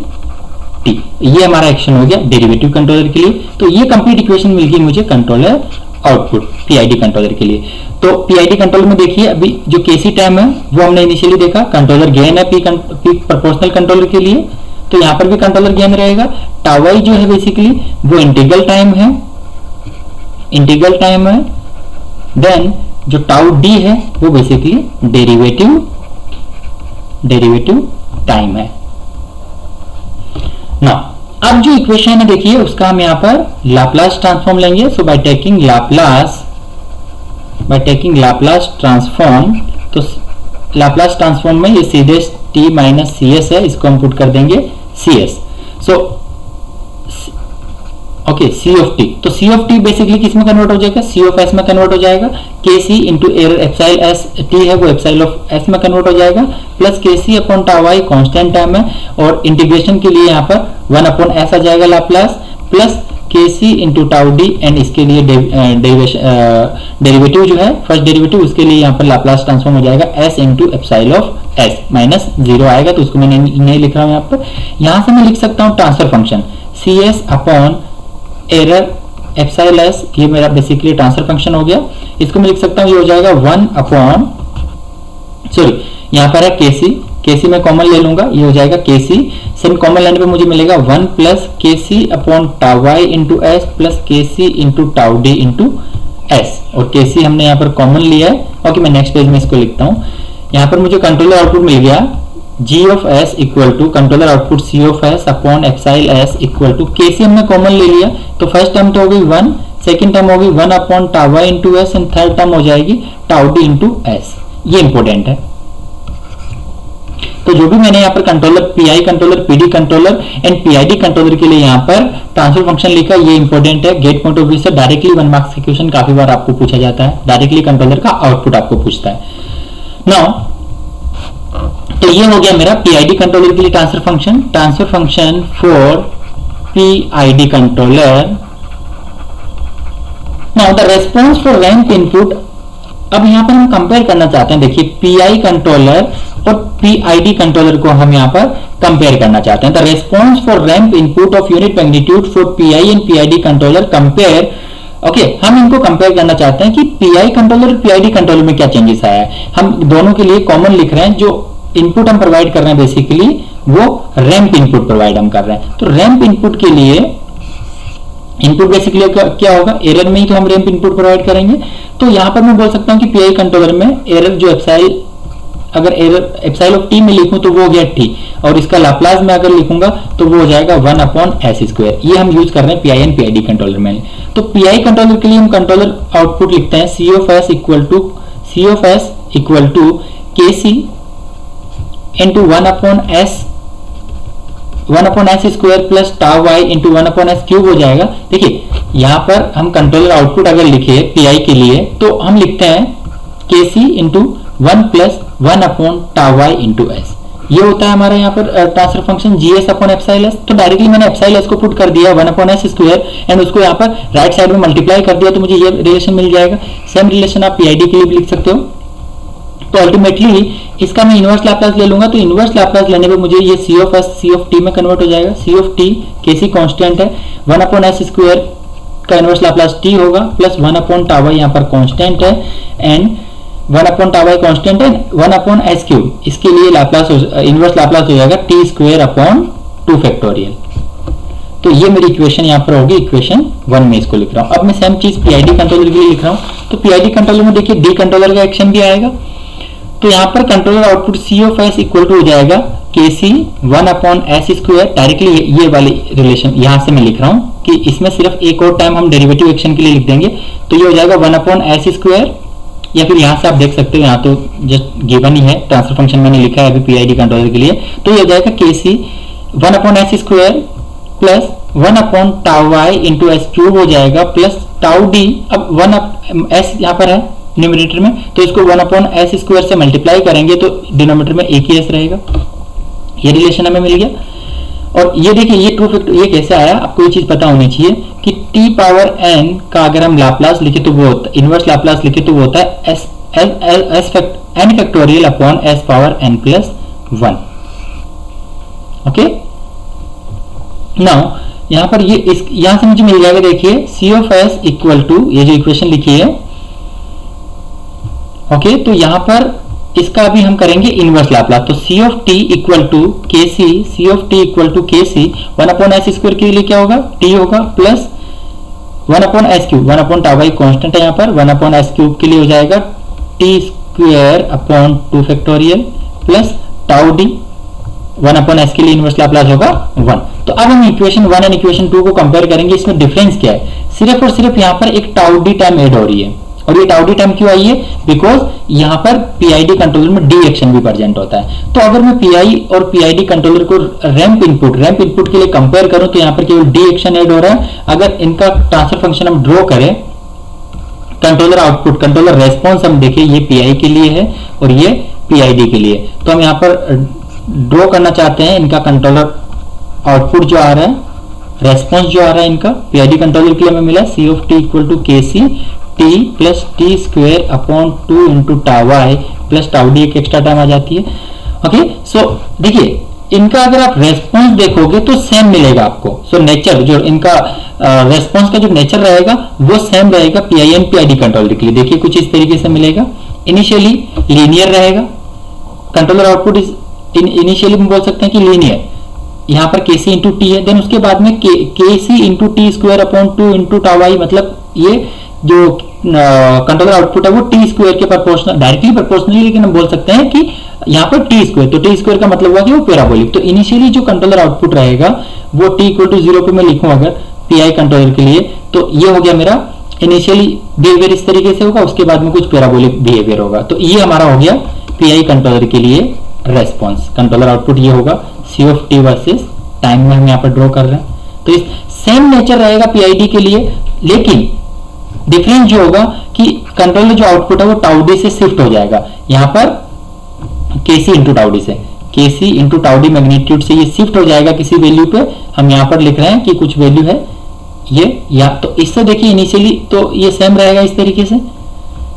Speaker 1: T, ये हमारा action हो गया डेरिवेटिव कंट्रोलर के लिए। तो ये कंप्लीट इक्वेशन मिल गई मुझे कंट्रोलर आउटपुट पीआईडी कंट्रोलर के लिए। तो पीआईडी कंट्रोलर में देखिए अभी जो केसी टाइम है वो हमने इनिशियली देखा, कंट्रोलर गेन है पी प्रोपोर्शनल कंट्रोलर के लिए, तो यहां पर भी कंट्रोलर गेन रहेगा। टाउ आई जो है बेसिकली वो इंटीग्रल टाइम है, देन जो टाउ डी है वो बेसिकली डेरिवेटिव टाइम है ना। अब जो इक्वेशन है देखिए उसका हम यहां पर लाप्लास ट्रांसफॉर्म लेंगे। So by taking Laplace transform, तो लाप्लास ट्रांसफॉर्म में ये सीधे टी माइनस सी एस है, इसको हम पुट कर देंगे C S. So okay C of T, तो सी ऑफ टी बेसिकली किस में कन्वर्ट हो जाएगा, सी ऑफ एस में कन्वर्ट हो जाएगा। के C into epsilon S T है वो एप्सिलॉन ऑफ एस में कन्वर्ट हो जाएगा, plus K C upon tau I constant time है, और इंटीग्रेशन के लिए यहाँ पर 1 अपॉन एस आ जाएगा Laplace, plus K C into tau D, and इसके लिए डेरिवेटिव जो है फर्स्ट डेरिवेटिव उसके लिए यहाँ पर लाप्लास ट्रांसफॉर्म हो जाएगा S into epsilon of S minus 0 आएगा, तो उसको मैं नहीं लिख रहा हूँ यहाँ पर। यहाँ से मैं लिख सकता हूँ transfer function C S upon error epsilon S, ये मेरा बेसिकली ट्रांसफर फंक्शन हो गया। इसको मैं लिख सकता हूँ ये हो जाएगा 1 अपॉन, सॉरी यहाँ पर है केसी में कॉमन ले लूंगा, ये हो जाएगा केसी, सेम कॉमन लेने पे मुझे मिलेगा 1 plus KC upon tau I into S plus KC into tau D into S, और केसी हमने यहाँ पर कॉमन लिया है। ओके मैं नेक्स्ट पेज में इसको लिखता हूँ। यहाँ पर मुझे कंट्रोलर आउटपुट मिल गया G of S equal to controller output C of S upon epsilon S equal to KC हमने कॉमन ले लिया, तो फर्स्ट टर्म तो हो गई 1, सेकंड टर्म हो गई 1 upon tau I into S, and third term हो जाएगी टाउ डी इंटू एस। ये इंपॉर्टेंट है। तो जो भी मैंने यहाँ पर controller pi controller, PD controller and PID controller के लिए यहाँ पर ट्रांसफर फंक्शन लिखा, ये इंपॉर्टेंट है। गेट पॉइंट ऑफ व्यू से डायरेक्टली 1 मार्क्स का क्वेश्चन काफी बार आपको पूछा जाता है, डायरेक्टली कंट्रोलर का आउटपुट आपको पूछता है। नाउ तो ये हो गया मेरा पीआईडी कंट्रोलर के लिए transfer function for PID controller. Now the response for ramp input, अब यहां पर हम कंपेयर करना चाहते हैं, देखिए पीआई कंट्रोलर और पीआईडी कंट्रोलर को हम यहां पर कंपेयर करना चाहते हैं। The response for ramp input of unit magnitude for pi and PID controller compare, okay हम इनको कंपेयर करना चाहते हैं कि पीआई कंट्रोलर और पीआईडी कंट्रोलर में क्या चेंजेस आया है। हम दोनों के लिए कॉमन लिख रहे हैं, जो इनपुट हम प्रोवाइड कर रहे हैं बेसिकली वो रैंप इनपुट प्रोवाइड हम कर रहे हैं। तो रैंप इनपुट के लिए इनपुट बेसिकली क्या होगा, एरर में ही तो हम रैंप इनपुट प्रोवाइड करेंगे। तो यहां पर मैं बोल सकता हूं कि पीआई कंट्रोलर में एरर जो एप्सिलॉन, अगर एरर एप्सिलॉन ऑफ टी में लिखूं तो वो हो गया टी, और इसका लाप्लास में अगर लिखूंगा तो वो हो जाएगा 1 अपॉन एस स्क्वायर। ये हम यूज कर रहे हैं पीआई एंड पीआईडी कंट्रोलर में। तो पीआई कंट्रोलर के लिए हम कंट्रोलर आउटपुट लिखते हैं C of S equal to K C into 1 upon S square plus tau I into 1 upon S cube हो जाएगा। देखिए यहां पर हम कंट्रोलर आउटपुट अगर लिखे पीआई के लिए तो हम लिखते हैं के C into 1 plus 1 upon tau I into S, ये होता है हमारा यहाँ पर transfer function GS upon epsilon S. तो डायरेक्टली मैंने एप्सिलॉन एस को पुट कर दिया 1 अपॉन एस स्क्वायर, एंड उसको यहाँ पर राइट साइड में मल्टीप्लाई कर दिया, तो मुझे ये रिलेशन मिल जाएगा। सेम रिलेशन आप पीआईडी के लिए भी लिख सकते हो। तो अल्टीमेटली इसका मैं इनवर्स लैप्लास ले लूंगा, तो इनवर्स लैप्लास लेने पे मुझे ये C of S C of T में कन्वर्ट हो जाएगा। C of T KC constant है, 1 अपॉन एस स्क्वायर का इनवर्स लैप्लास टी होगा, प्लस 1 अपॉन टाउ आई यहाँ पर कांस्टेंट है, and 1 upon tau I constant है, 1 अपॉन एस क्यूब, इसके लिए लैप्लास इनवर्स लैप्लास हो जाएगा टी स्क्वायर अपॉन 2 फैक्टोरियल। तो ये मेरी इक्वेशन यहाँ पर होगी, इक्वेशन 1 में इसको लिख रहा हूँ। अब मैं सेम चीज पीआईडी कंट्रोलर के लिए लिख रहा हूँ। तो पीआईडी कंट्रोलर में देखिए डी कंट्रोलर का एक्शन भी आएगा। तो यहाँ पर controller output C of S equal to हो जाएगा के सी 1/s²। डायरेक्टली ये वाली रिलेशन यहाँ से मैं लिख रहा हूँ कि इसमें सिर्फ एक और टाइम हम डेरिवेटिव एक्शन के लिए लिख देंगे। तो ये हो जाएगा 1/s², या फिर यहाँ से आप देख सकते हो, यहाँ तो जस्ट गिवन ही है, ट्रांसफर फंक्शन मैंने लिखा है अभी पीआईडी कंट्रोलर के लिए। तो ये हो जाएगा के सी 1/s² plus 1/τi into s³ हो जाएगा प्लस टाउ डी। अब 1/s यहाँ पर है न्यूमरेटर में, तो इसको 1/s² से मल्टीप्लाई करेंगे तो डिनोमिनेटर में एक ही s रहेगा। ये रिलेशन हमें मिल गया। और ये देखिए ये ट्रू फैक्टर, ये कैसे आया, आपको ये चीज पता होनी चाहिए कि t पावर n का अगर हम लाप्लास लिखे तो वो होता है, इनवर्स लाप्लास लिखे तो वो होता है n factorial upon s power n plus 1। Okay, now यहां पर ये यहां से मुझे मिल जाएगा, देखिए सी ऑफ एस इक्वल टू, ये जो इक्वेशन लिखी है, ओके, तो यहां पर इसका भी हम करेंगे इनवर्स लाप्लास। तो C of T equal to K C of T equal to K C 1/s² के लिए क्या होगा, टी होगा प्लस 1/s³, 1/τi कांस्टेंट है यहाँ पर, 1/s³ के लिए हो जाएगा t² upon 2 factorial plus tau D, 1/s के लिए इनवर्स लाप्लास होगा 1। तो अब हम इक्वेशन 1 एंड इक्वेशन 2 को कंपेयर करेंगे। इसमें डिफरेंस क्या है, सिर्फ और सिर्फ यहाँ पर एक टाउ डी टाइम ऐड हो रही है। और ये टाउ डी टाइम क्यों आई है, बिकॉज यहाँ पर पीआईडी कंट्रोलर में डी एक्शन भी प्रेजेंट होता है। तो अगर मैं पीआई और पीआईडी कंट्रोलर को रैंप इनपुट के लिए कंपेयर करूं तो यहाँ पर केवल डी एक्शन ऐड हो रहा है। अगर इनका ट्रांसफर फंक्शन हम ड्रॉ करें, कंट्रोलर आउटपुट, कंट्रोलर रेस्पॉन्स हम देखें, ये पीआई के लिए है और ये पीआईडी के लिए। तो हम यहाँ पर ड्रॉ करना चाहते हैं इनका कंट्रोलर आउटपुट जो आ रहा है, रेस्पॉन्स जो आ रहा है इनका पीआईडी कंट्रोलर के लिए हमें मिला C of T equal to K C T plus t² upon 2 into tau I plus tau D, एक एक्स्ट्रा टाइम आ जाती है। ओके, सो देखिए इनका अगर आप रेस्पॉन्स देखोगे तो सेम मिलेगा आपको। सो नेचर जो इनका रेस्पॉन्स का जो नेचर रहेगा वो सेम रहेगा पीआई एंड पीआईडी कंट्रोलर के लिए। देखिए कुछ इस तरीके से मिलेगा, इनिशियली लीनियर रहेगा, कंट्रोलर आउटपुट इनिशियली हम बोल सकते हैं कि लीनियर, यहाँ पर केसी इंटू टी है, देन उसके बाद में KC into t² upon 2 into tau I, मतलब ये जो कंट्रोलर आउटपुट है वो t² के प्रोपोर्शनल, डायरेक्टली प्रोपोर्शनली, लेकिन हम बोल सकते हैं कि यहाँ पर t², तो t² का मतलब हुआ कि वो पैराबोलिक। तो इनिशियली जो कंट्रोलर आउटपुट रहेगा वो t इक्वल टू 0 पे मैं लिखूं अगर पीआई कंट्रोलर के लिए, तो ये हो गया मेरा इनिशियली बिहेवियर इस तरीके से होगा, उसके बाद में कुछ पैराबोलिक बिहेवियर होगा। तो ये हमारा हो गया पीआई कंट्रोलर के लिए रेस्पॉन्स। कंट्रोलर आउटपुट ये होगा सी ऑफ टी वर्सेस टाइम में हम यहाँ पर ड्रॉ कर रहे हैं। तो इस सेम नेचर रहेगा पीआईडी के लिए, लेकिन डिफरेंस जो होगा कि कंट्रोलर जो आउटपुट है वो टाउ डी से शिफ्ट हो जाएगा, यहाँ पर केसी इंटू टाउ डी से, KC into tau D magnitude से ये शिफ्ट हो जाएगा किसी वैल्यू पे। हम यहाँ पर लिख रहे हैं कि कुछ वैल्यू है ये, या तो इससे देखिए इनिशियली तो ये सेम रहेगा इस तरीके से,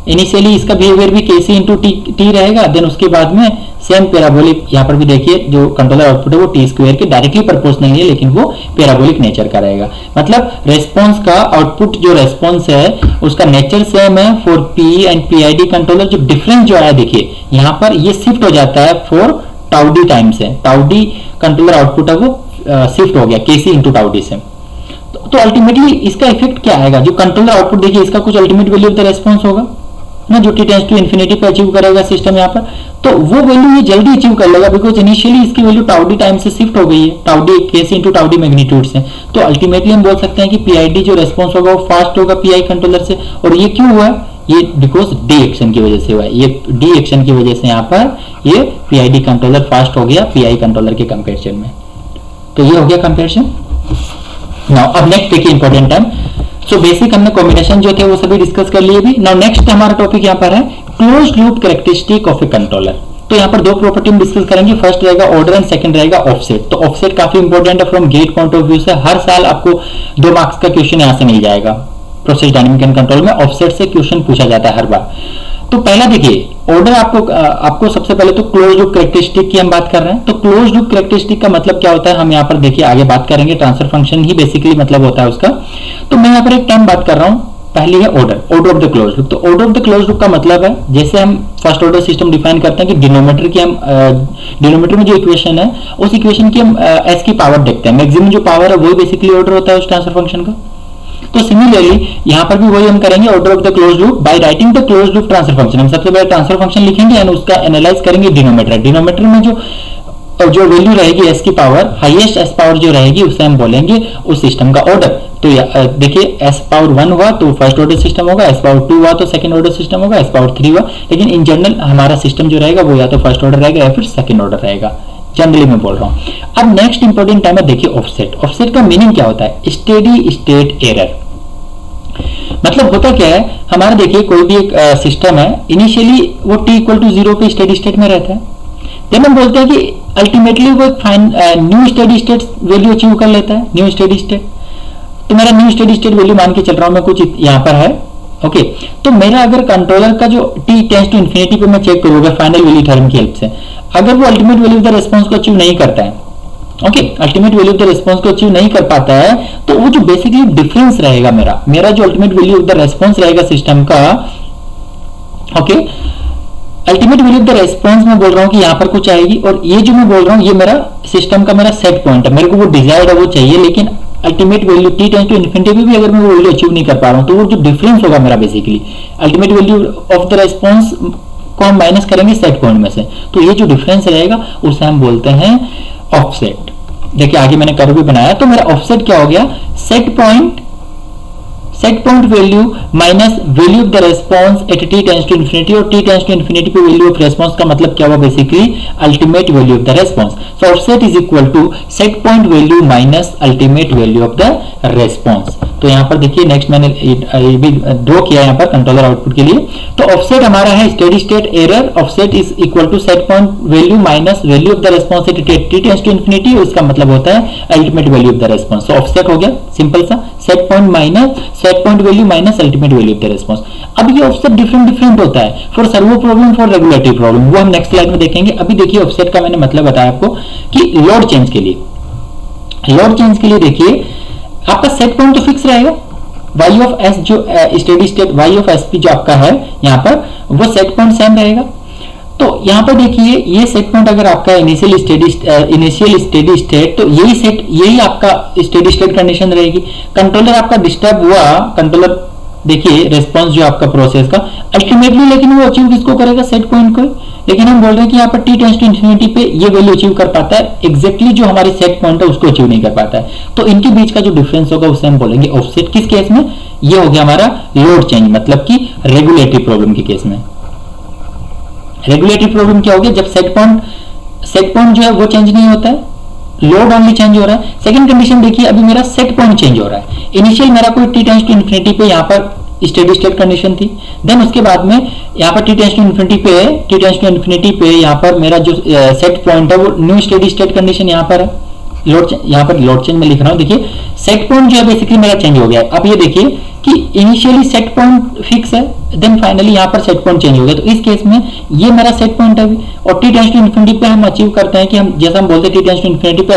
Speaker 1: इनिशियली इसका बिहेवियर भी केसी इंटू टी रहेगा, देन उसके बाद में सेम पैराबोलिक, यहाँ पर भी देखिए जो कंट्रोलर आउटपुट है वो t² के डायरेक्टली प्रोपोर्शनल है, लेकिन वो पैराबोलिक नेचर का रहेगा। मतलब रेस्पॉन्स का आउटपुट जो रेस्पॉन्स है उसका नेचर सेम है for P and PID controller. जो डिफरेंस जो आया देखिए यहाँ पर ये शिफ्ट हो जाता है फॉर टाउ डी टाइम से, टाउ डी कंट्रोलर आउटपुट है वो शिफ्ट हो गया केसी इंटू टाउ डी से। तो अल्टीमेटली इसका इफेक्ट क्या आएगा, जो कंट्रोलर आउटपुट देखिए इसका कुछ ultimate value of the response होगा ना, जो t टेंड्स टू इन्फिनिटी पे अचीव करेगा सिस्टम यहाँ पर, तो वो वैल्यू ये जल्दी अचीव कर लेगा, बिकॉज इनिशियली इसकी वैल्यू टाउ डी टाइम से शिफ्ट हो गई है, tau D KC into tau D magnitude से। तो अल्टीमेटली हम बोल सकते हैं कि पीआईडी जो रेस्पॉन्स होगा वो फास्ट होगा पीआई कंट्रोलर से। और ये क्यों हुआ, ये बिकॉज डी एक्शन की वजह से हुआ है, ये डी एक्शन की वजह से यहाँ पर ये पीआईडी कंट्रोलर फास्ट हो गया पीआई कंट्रोलर के कंपेरिजन में। तो ये हो गया कंपेरिजन। नाउ अब नेक्स्ट देखिए इंपॉर्टेंट टाइम। सो बेसिक हमने कॉम्बिनेशन जो थे वो सभी डिस्कस कर लिए भी। नाउ नेक्स्ट हमारा टॉपिक यहाँ पर है closed loop characteristic of A controller. तो यहाँ पर दो प्रॉपर्टी हम डिस्कस करेंगे, फर्स्ट रहेगा ऑर्डर एंड सेकंड रहेगा ऑफसेट। तो ऑफसेट काफी इंपॉर्टेंट है from GATE point of view से, हर साल आपको 2 मार्क्स का क्वेश्चन यहाँ से मिल जाएगा। प्रोसेस डायनेमिक एंड कंट्रोल में ऑफसेट से क्वेश्चन पूछा जाता है हर बार। तो पहला देखिए ऑर्डर, आपको सबसे पहले तो क्लोज लूप कैरेक्टरिस्टिक की हम बात कर रहे हैं। तो क्लोज लूप कैरेक्टरिस्टिक का मतलब क्या होता है हम यहाँ पर देखिए आगे बात करेंगे, ट्रांसफर फंक्शन ही बेसिकली मतलब होता है उसका। तो मैं यहाँ पर एक टर्म बात कर रहा हूँ पहली है order of the close loop. तो order of the close loop का मतलब है, जैसे हम फर्स्ट ऑर्डर सिस्टम डिफाइन करते हैं कि डिनोमिनेटर की हम डिनोमिनेटर में जो इक्वेशन है उस इक्वेशन की हम एस की पावर देखते हैं, मैक्सिमम जो पावर है वही बेसिकली ऑर्डर होता है उस ट्रांसफर फंक्शन का। तो सिमिलरली यहाँ पर भी वही हम करेंगे, order of the close loop by writing the close loop transfer function. हम सबसे पहले ट्रांसफर फंक्शन लिखेंगे एंड उसका एनालाइज करेंगे डिनोमिनेटर में जो वैल्यू रहेगी एस की पावर, हाईएस्ट एस पावर जो रहेगी उसे हम बोलेंगे उस सिस्टम का ऑर्डर। तो देखिए एस पावर 1 हुआ तो फर्स्ट ऑर्डर सिस्टम होगा, एस पावर 2 हुआ तो सेकंड ऑर्डर सिस्टम होगा, एस पावर 3 हुआ, लेकिन इन जनरल हमारा सिस्टम जो रहेगा वो या तो फर्स्ट ऑर्डर रहेगा या फिर सेकंड ऑर्डर रहेगा, जनरली मैं बोल रहा हूं। अब नेक्स्ट इंपॉर्टेंट टाइम है, देखिए ऑफसेट। ऑफसेट का मीनिंग क्या होता है? Steady state error. मतलब होता क्या है, हमारा देखिए कोई भी एक सिस्टम है, इनिशियली वो t इक्वल टू 0 पे स्टेडी स्टेट में रहता है, देन हम बोलते हैं कि अल्टीमेटली वो new steady state value achieve कर लेता है, न्यू स्टेडी स्टेट। तो मेरा न्यू स्टेडी स्टेट वैल्यू मान के चल रहा हूं मैं, कुछ यहाँ पर है, ओके। तो मेरा अगर कंट्रोलर का जो t टेंड्स टू इंफिनिटी पे मैं चेक करूंगा फाइनल वैल्यू थ्योरम की हेल्प से, अगर वो ultimate value of the response को अचीव नहीं करता है, okay, ultimate value of the response को अचीव नहीं कर पाता है, तो वो जो बेसिकली डिफरेंस रहेगा मेरा जो ultimate value of the response रहेगा सिस्टम का, okay, ultimate value of the response में बोल रहा हूं कि यहां पर कुछ आएगी, और ये जो मैं बोल रहा हूं ये मेरा सिस्टम का मेरा सेट पॉइंट है, मेरे को वो डिजायर्ड है वो चाहिए, लेकिन ultimate value t tends to infinity भी अगर मैं वो वैल्यू अचीव नहीं कर पा रहा हूं, तो वो जो डिफरेंस होगा मेरा basically ultimate value of the response को हम माइनस करेंगे सेट पॉइंट में से, तो ये जो डिफरेंस रहेगा उसे हम बोलते हैं ऑफसेट। देखिए आगे मैंने कर्व भी बनाया, तो मेरा ऑफसेट क्या हो गया? Set point value minus value of the response at t tends to infinity, और t टेंड्स टू इंफिनिटी पे वैल्यू ऑफ रिस्पांस का मतलब क्या हुआ? Basically ultimate value of the response. So offset is equal to set point value minus ultimate value of the response. तो यहाँ पर देखिए नेक्स्ट मैंने भी ड्रॉ किया यहाँ पर कंट्रोलर आउटपुट के लिए। तो ऑफसेट हमारा है steady state error, offset is equal to set point value minus value of the response at t tends to infinity, उसका मतलब होता है ultimate value of the response. So offset हो गया सिंपल सा, set point value minus ultimate value of the response. अब ये offset different होता है for servo problem, for regulatory problem, वो हम नेक्स्ट स्लाइड में देखेंगे। अभी देखिए ऑफसेट का मैंने मतलब बताया आपको कि लोड चेंज के लिए देखिए आपका सेट पॉइंट तो फिक्स रहेगा, y ऑफ s जो steady state y of sp जो आपका है यहाँ पर, वो सेट पॉइंट सेम रहेगा। तो यहाँ पर देखिए ये सेट पॉइंट अगर आपका इनिशियल स्टेडी स्टेट, तो यही आपका स्टेडी स्टेट कंडीशन रहेगी। कंट्रोलर आपका डिस्टर्ब हुआ, कंट्रोलर देखिए रिस्पांस जो आपका प्रोसेस का अल्टीमेटली, लेकिन वो अचीव किसको करेगा? सेट पॉइंट को। लेकिन हम बोल रहे हैं कि यहाँ पर t टेंड्स टू इंफिनिटी पे ये वैल्यू अचीव कर पाता है, एग्जैक्टली जो हमारी सेट पॉइंट है उसको अचीव नहीं कर पाता है। तो इनके बीच का जो डिफरेंस होगा उसे हम बोलेंगे ऑफसेट। किस केस में? ये हो गया हमारा लोड चेंज, मतलब कि रेगुलेटरी प्रॉब्लम के केस में। रेगुलेटरी प्रॉब्लम क्या हो गया? जब सेट पॉइंट जो है वो चेंज नहीं होता है, लोड ओनली चेंज हो रहा है। सेकंड कंडीशन देखिए, अभी मेरा सेट पॉइंट चेंज हो रहा है। इनिशियल मेरा कोई t टेंड्स टू इंफिनिटी पे यहाँ पर स्टेडी स्टेट कंडीशन थी, देन उसके बाद में यहाँ पर t टेंड्स टू इन्फिनिटी पे यहाँ पर मेरा जो सेट पॉइंट है वो न्यू स्टेडी स्टेट कंडीशन यहाँ पर है। यहाँ पर लोड चेंज में लिख रहा हूँ, देखिए सेट पॉइंट जो है बेसिकली मेरा चेंज हो गया है। अब ये देखिए कि इनिशियली सेट पॉइंट फिक्स है, देन फाइनली यहाँ पर सेट पॉइंट चेंज हो गया। तो इस केस में ये मेरा सेट पॉइंट है अभी, और t टेंड्स टू इन्फिनिटी पे हम अचीव करते हैं कि हम जैसा हम बोलते हैं t टेंड्स टू इन्फिनिटी पे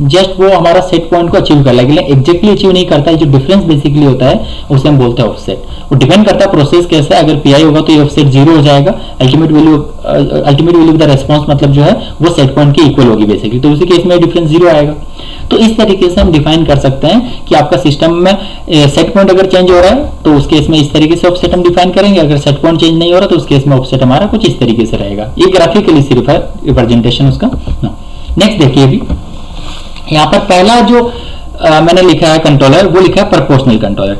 Speaker 1: जस्ट वो हमारा सेट पॉइंट को अचीव कर लेगा, लेकिन एग्जैक्टली अचीव नहीं करता है। जो डिफरेंस बेसिकली होता है उसे हम बोलते हैं ऑफसेट। वो डिपेंड करता है प्रोसेस कैसा है, अगर पी होगा तो ये ऑफसेट 0 हो जाएगा, ultimate value of the response मतलब जो है वो सेट पॉइंट के इक्वल होगी बेसिकली, तो उसी केस में डिफरेंस 0 आएगा। तो इस तरीके से हम डिफाइन कर सकते हैं कि आपका सिस्टम में सेट पॉइंट अगर चेंज हो रहा है तो उस केस में इस तरीके से ऑफसेट हम डिफाइन करेंगे, अगर सेट पॉइंट चेंज नहीं हो रहा तो उस केस में ऑफसेट हमारा कुछ इस तरीके से रहेगा। ये ग्राफिकली सिर्फ है रिप्रेजेंटेशन उसका। नेक्स्ट देखिए, अभी यहाँ पर पहला जो मैंने लिखा है कंट्रोलर, वो लिखा है प्रोपोर्शनल कंट्रोलर।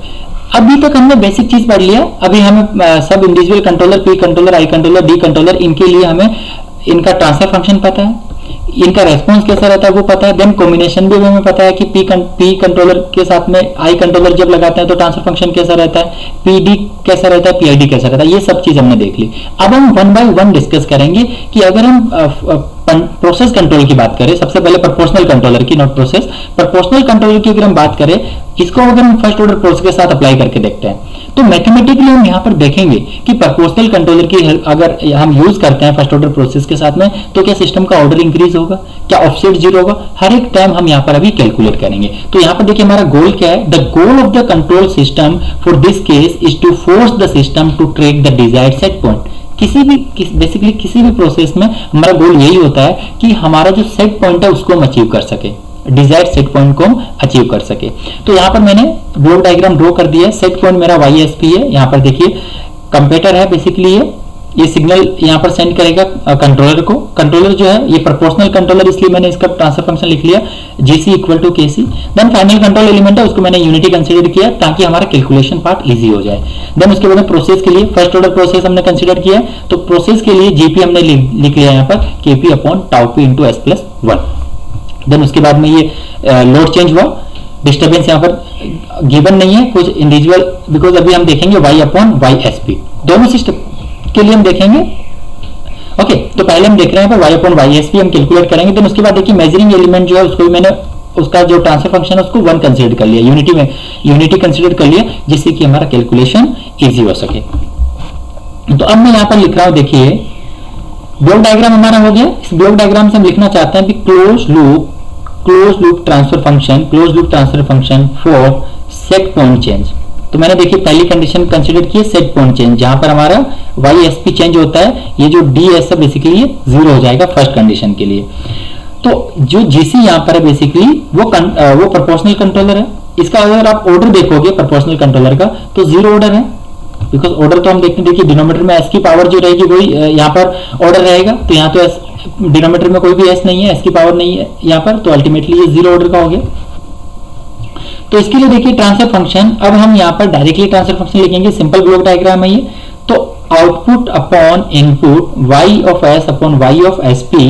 Speaker 1: अभी तक हमने बेसिक चीज पढ़ लिया, अभी हमें सब इंडिविजुअल कंट्रोलर, पी कंट्रोलर, आई कंट्रोलर, डी कंट्रोलर, इनके लिए हमें इनका ट्रांसफर फंक्शन पता है, इनका रेस्पॉन्स कैसा रहता है वो पता है, देन कॉम्बिनेशन भी हमें पता है कि पी कंट्रोलर के साथ में आई कंट्रोलर जब लगाते हैं तो ट्रांसफर फंक्शन कैसा रहता है, पीडी कैसा रहता है, पीआईडी कैसा रहता है, ये सब चीज हमने देख ली। अब हम 1 by 1 डिस्कस करेंगे कि अगर हम प्रोसेस कंट्रोल की बात करें, सबसे पहले प्रोपोर्शनल कंट्रोलर की, नॉट प्रोसेस, प्रोपोर्शनल कंट्रोलर की अगर हम बात करें, इसको अगर हम फर्स्ट ऑर्डर प्रोसेस के साथ अप्लाई करके देखते हैं तो मैथमेटिकली हम यहाँ पर देखेंगे कि प्रोपोर्शनल कंट्रोलर की अगर हम यूज करते हैं फर्स्ट ऑर्डर प्रोसेस के साथ में, तो क्या सिस्टम का ऑर्डर इंक्रीज होगा, क्या ऑफसेट जीरो होगा, हर एक टाइम हम यहाँ पर अभी कैलकुलेट करेंगे। तो यहाँ पर देखिए हमारा गोल क्या है, the goal of the control system for this case is to force the system to track the desired set point. Basically किसी भी प्रोसेस में हमारा गोल यही होता है कि हमारा जो सेट पॉइंट है उसको हम अचीव कर सके, डिजायर्ड सेट पॉइंट को हम अचीव कर सके। तो यहाँ पर मैंने ब्लॉक डायग्राम ड्रॉ कर दिया है। सेट पॉइंट मेरा YSP है, यहाँ पर देखिए कंपेटर है, बेसिकली ये सिग्नल यहाँ पर सेंड करेगा कंट्रोलर को। कंट्रोलर जो है ये प्रोपोर्शनल कंट्रोलर, इसलिए मैंने इसका ट्रांसफर फंक्शन लिख लिया GC equal to KC। Then final control element है, उसको मैंने यूनिटी कंसीडर किया ताकि हमारा कैलकुलेशन पार्ट इजी हो जाए। देन उसके बाद प्रोसेस के लिए फर्स्ट ऑर्डर प्रोसेस हमने कंसीडर किया, तो प्रोसेस के लिए GP हमने लिख लिया यहाँ पर KP upon tau P into S+1। Then उसके बाद में ये लोड चेंज हुआ, डिस्टर्बेंस यहाँ पर गिवन नहीं है कुछ इंडिविजुअल, बिकॉज अभी हम देखेंगे Y अपॉन YSP दोनों सिस्टम के लिए हम देखेंगे। ओके, तो पहले हम देख रहे हैं Y अपॉन YSP हम कैलकुलेट करेंगे। देन उसके बाद देखिए मेजरिंग एलिमेंट जो है उसको भी मैंने उसका जो ट्रांसफर फंक्शन है उसको 1 कंसीडर कर लिया, यूनिटी कंसीडर कर लिया, जिससे कि हमारा कैलकुलेशन इजी हो सके। तो अब मैं यहाँ पर लिख रहा हूं, देखिए ब्लॉक डायग्राम हमारा हो गया। इस ब्लॉक डायग्राम से हम लिखना चाहते हैं कि close loop transfer function for set point change. तो मैंने देखिए पहली कंडीशन कंसीडर की सेट पॉइंट चेंज, जहां पर हमारा YSP चेंज होता है, ये जो DS है बेसिकली ये 0 हो जाएगा फर्स्ट कंडीशन के लिए। तो जो GC यहाँ पर है बेसिकली वो प्रोपोर्शनल कंट्रोलर है। इसका अगर आप ऑर्डर देखोगे प्रोपोर्शनल कंट्रोलर का तो 0 ऑर्डर है, बिकॉज ऑर्डर तो हम देखते हैं, देखिए डिनोमिनेटर में S की पावर जो रहेगी वही यहाँ पर ऑर्डर रहेगा। तो यहाँ तो डिनोमिनेटर में कोई भी S नहीं है, S की पावर नहीं है यहाँ पर, तो अल्टीमेटली ये 0 ऑर्डर का हो गया। तो इसके लिए देखिए ट्रांसफर फंक्शन, अब हम यहाँ पर डायरेक्टली ट्रांसफर फंक्शन लिखेंगे, सिंपल ब्लॉक डायग्राम है ये। तो output upon input Y of S upon Y of SP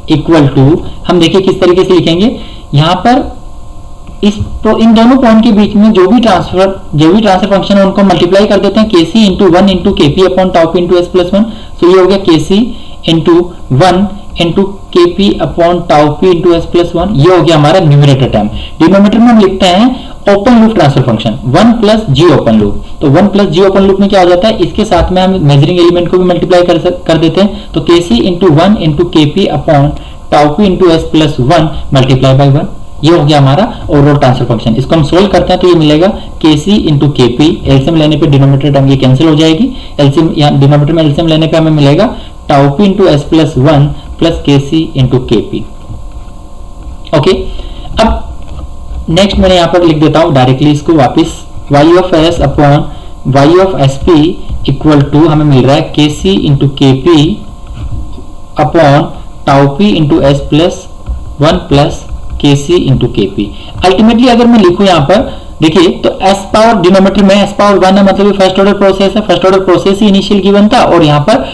Speaker 1: equal to, हम देखिए किस तरीके से लिखेंगे यहाँ पर इन दोनों पॉइंट के बीच में जो भी ट्रांसफर फंक्शन है उनको मल्टीप्लाई कर देते हैं, KC into 1 into KP upon tau P into S+1। तो ये हो गया KC into 1 into KP upon tau P into S+1, ये हो गया हमारा न्यूमरेटर टर्म। डिनोमिनेटर में हम लिखते हैं open loop transfer function 1 plus G open loop. तो 1 प्लस G ओपन लूप में क्या हो जाता है, इसके साथ में हम मेजरिंग एलिमेंट को भी मल्टीप्लाई कर देते हैं। तो KC into 1 into KP upon tau P into S+1 multiply by 1, ये हो गया हमारा ओवरऑल ट्रांसफर फंक्शन। इसको हम सोल्व करते हैं तो ये मिलेगा KC इंटू KP, एलसीएम लेने पे डिनोमिनेटर टर्म ये कैंसिल हो जाएगी, एलसीएम या डिनोमिनेटर में एलसीएम लेने पे हमें मिलेगा tau P into S+1 plus KC into KP। Okay, अब नेक्स्ट मैंने यहाँ पर लिख देता हूँ डायरेक्टली इसको वापस, Y of S upon Y of SP equal to हमें मिल रहा है KC into KP upon tau P into S+1 plus KC into KP। Ultimately अगर मैं लिखूं यहाँ पर देखिए तो S पावर डिनोमिनेटर में S पावर 1 है, मतलब फर्स्ट ऑर्डर प्रोसेस है, फर्स्ट ऑर्डर प्रोसेस ही इनिशियल गिवन था, और यहाँ पर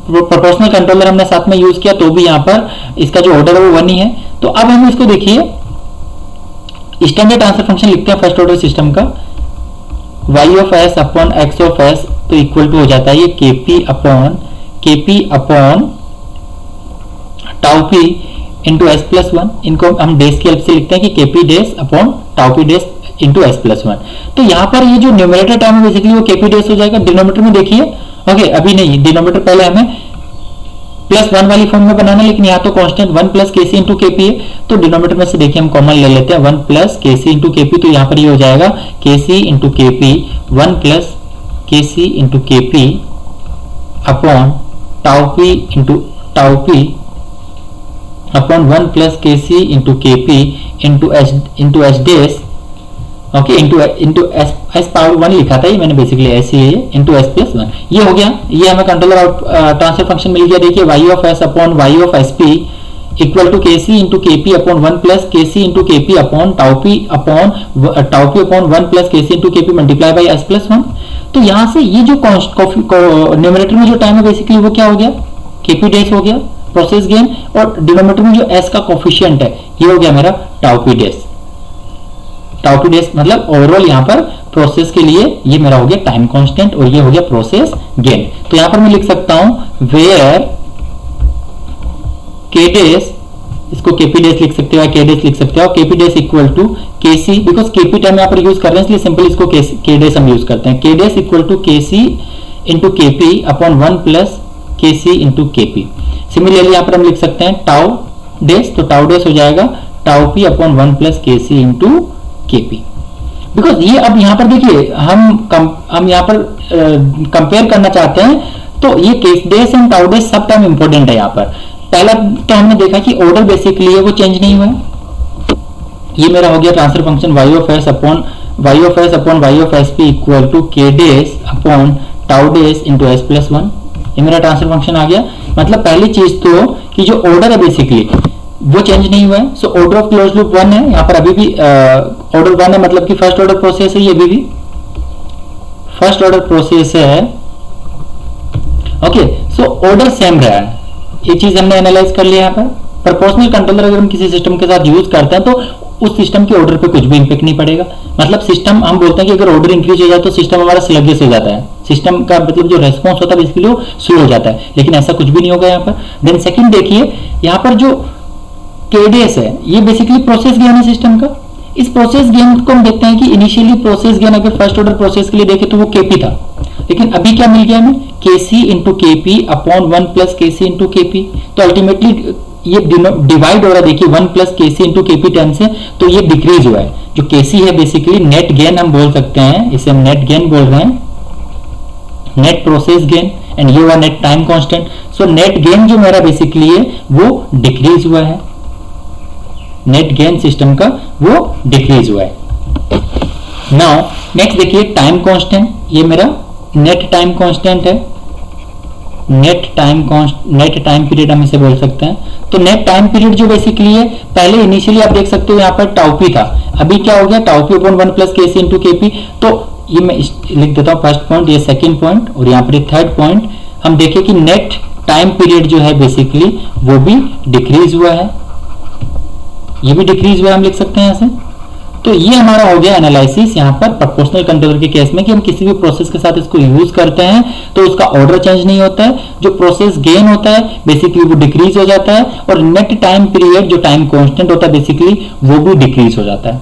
Speaker 1: प्रोपोर्शनल कंट्रोलर हमने साथ में यूज किया तो भी यहाँ पर इसका जो ऑर्डर है वो 1 ही है। तो अब हम इसको देखिए स्टैंडर्ड ट्रांसफर फंक्शन लिखते हैं फर्स्ट ऑर्डर सिस्टम का, Y of S upon X of S तो इक्वल टू हो जाता है ये KP upon tau P into S+1। इनको हम डेस की हेल्प से लिखते हैं कि KP डेस अपॉन टाउ P डेस इंटू S+1। तो यहाँ पर ये जो न्यूमरेटर टर्म है बेसिकली वो KP डेस हो जाएगा। डिनोमिनेटर में देखिए, ओके अभी नहीं, डिनोमिनेटर पहले हमें +1 वाली फॉर्म में बनाना, लेकिन यहाँ तो constant 1 plus KC into KP है, तो डिनोमिनेटर में से देखिए हम कॉमन ले लेते हैं 1 प्लस KC इंटू KP। तो यहाँ पर ये हो जाएगा KC into KP 1 plus KC into KP upon tau P into tau P upon 1 plus KC into KP into S डेस, ओके इंटू S पावर 1 लिखा था ये मैंने, बेसिकली ऐसे ही है इंटू S+1। ये हो गया, ये हमें कंट्रोलर ट्रांसफर फंक्शन मिल गया। देखिए Y of S upon Y of SP equal to KC into KP upon 1 plus KC into KP upon tau P upon 1 plus KC into KP multiply by S+1। तो यहाँ से ये जो numerator में जो time है बेसिकली वो क्या हो गया, KP डेस हो गया प्रोसेस गेन, और डिनोमिनेटर में जो S का कोफिशिएंट है ये हो गया मेरा टाउ P डेस। टाउ P डेस मतलब ओवरऑल यहाँ पर प्रोसेस के लिए ये मेरा हो गया टाइम कांस्टेंट, और ये हो गया प्रोसेस गेन। तो यहाँ पर मैं लिख सकता हूं वेयर के डेस, इसको केपी डेस लिख सकते हो, के डेस लिख सकते हो, केपी डेस equal to KC, because KP term यहाँ पर यूज कर रहे हैं इसलिए सिंपल इसको के डेस हम यूज करते हैं। के डेस equal to KC into KP upon 1 plus KC into KP. Similarly यहाँ पर हम लिख सकते हैं टाउ डेस, तो टाउ डेस हो जाएगा tau P upon 1 plus KC into KP. Because ये अब यहाँ पर देखिए हम यहाँ पर कंपेयर करना चाहते हैं, तो ये केस डेस एंड टाउ डेस सब टाइम इंपॉर्टेंट है। यहाँ पर पहला तो हमने देखा कि ऑर्डर बेसिकली है वो चेंज नहीं हुआ है। ये मेरा हो गया transfer function y of s upon y of s p equal to k डेस अपॉन टाउ डेस इंटू s प्लस 1। ये मेरा ट्रांसफर फंक्शन आ गया। मतलब पहली चीज तो कि जो ऑर्डर है बेसिकली वो चेंज नहीं हुआ है। So order of close loop 1 है, यहाँ पर अभी भी ऑर्डर 1 है, मतलब कि फर्स्ट ऑर्डर प्रोसेस है, ये अभी भी फर्स्ट ऑर्डर प्रोसेस है। ओके, सो ऑर्डर सेम रहा है, ये चीज हमने एनालाइज कर लिया। यहाँ पर प्रोपोर्शनल कंट्रोलर अगर हम किसी सिस्टम के साथ यूज करते हैं तो उस सिस्टम के ऑर्डर पे कुछ भी इंपैक्ट नहीं पड़ेगा। मतलब सिस्टम, हम बोलते हैं कि अगर ऑर्डर इंक्रीज हो जाए तो सिस्टम हमारा स्लगिश हो जाता है, सिस्टम का मतलब जो रेस्पॉन्स होता है बेसिकली वो स्लो हो जाता है, लेकिन ऐसा कुछ भी नहीं होगा यहाँ पर। देन सेकंड देखिए, यहाँ पर जो केडेस है ये बेसिकली प्रोसेस गेन है सिस्टम का। इस प्रोसेस गेन को हम देखते हैं कि इनिशियली प्रोसेस गेन अगर फर्स्ट ऑर्डर प्रोसेस के लिए देखे तो वो केपी था, लेकिन अभी क्या मिल गया हमें, KC into KP upon 1 plus KC into KP. तो अल्टीमेटली ये डिवाइड हो रहा है, देखिए 1 plus KC into KP term से, तो ये डिक्रीज हुआ है। जो केसी है बेसिकली नेट गेन हम बोल सकते हैं, इसे हम नेट गेन बोल रहे हैं, नेट प्रोसेस गेन, एंड ये हुआ net time constant. So net gain जो मेरा बेसिकली है वो डिक्रीज हुआ है, नेट गेन सिस्टम का वो डिक्रीज हुआ है। नाउ नेक्स्ट देखिए टाइम कांस्टेंट, ये मेरा नेट टाइम कांस्टेंट है, नेट टाइम पीरियड हम इसे बोल सकते हैं। तो नेट टाइम पीरियड जो बेसिकली है, पहले इनिशियली आप देख सकते हो यहाँ पर टाउपी था, अभी क्या हो गया tau P upon 1 plus KC into KP. तो ये मैं लिख देता हूँ फर्स्ट पॉइंट, ये सेकंड पॉइंट, और यहाँ पर थर्ड पॉइंट। हम देखें कि नेट टाइम पीरियड जो है बेसिकली वो भी डिक्रीज हुआ है, ये भी डिक्रीज हुआ है, हम लिख सकते हैं यहाँ से। तो ये हमारा हो गया एनालिसिस यहाँ पर प्रोपोर्शनल कंट्रोलर के केस में कि हम किसी भी प्रोसेस के साथ इसको यूज करते हैं तो उसका ऑर्डर चेंज नहीं होता है, जो प्रोसेस गेन होता है बेसिकली वो डिक्रीज हो जाता है, और नेट टाइम पीरियड जो टाइम कांस्टेंट होता है बेसिकली वो भी डिक्रीज हो जाता है।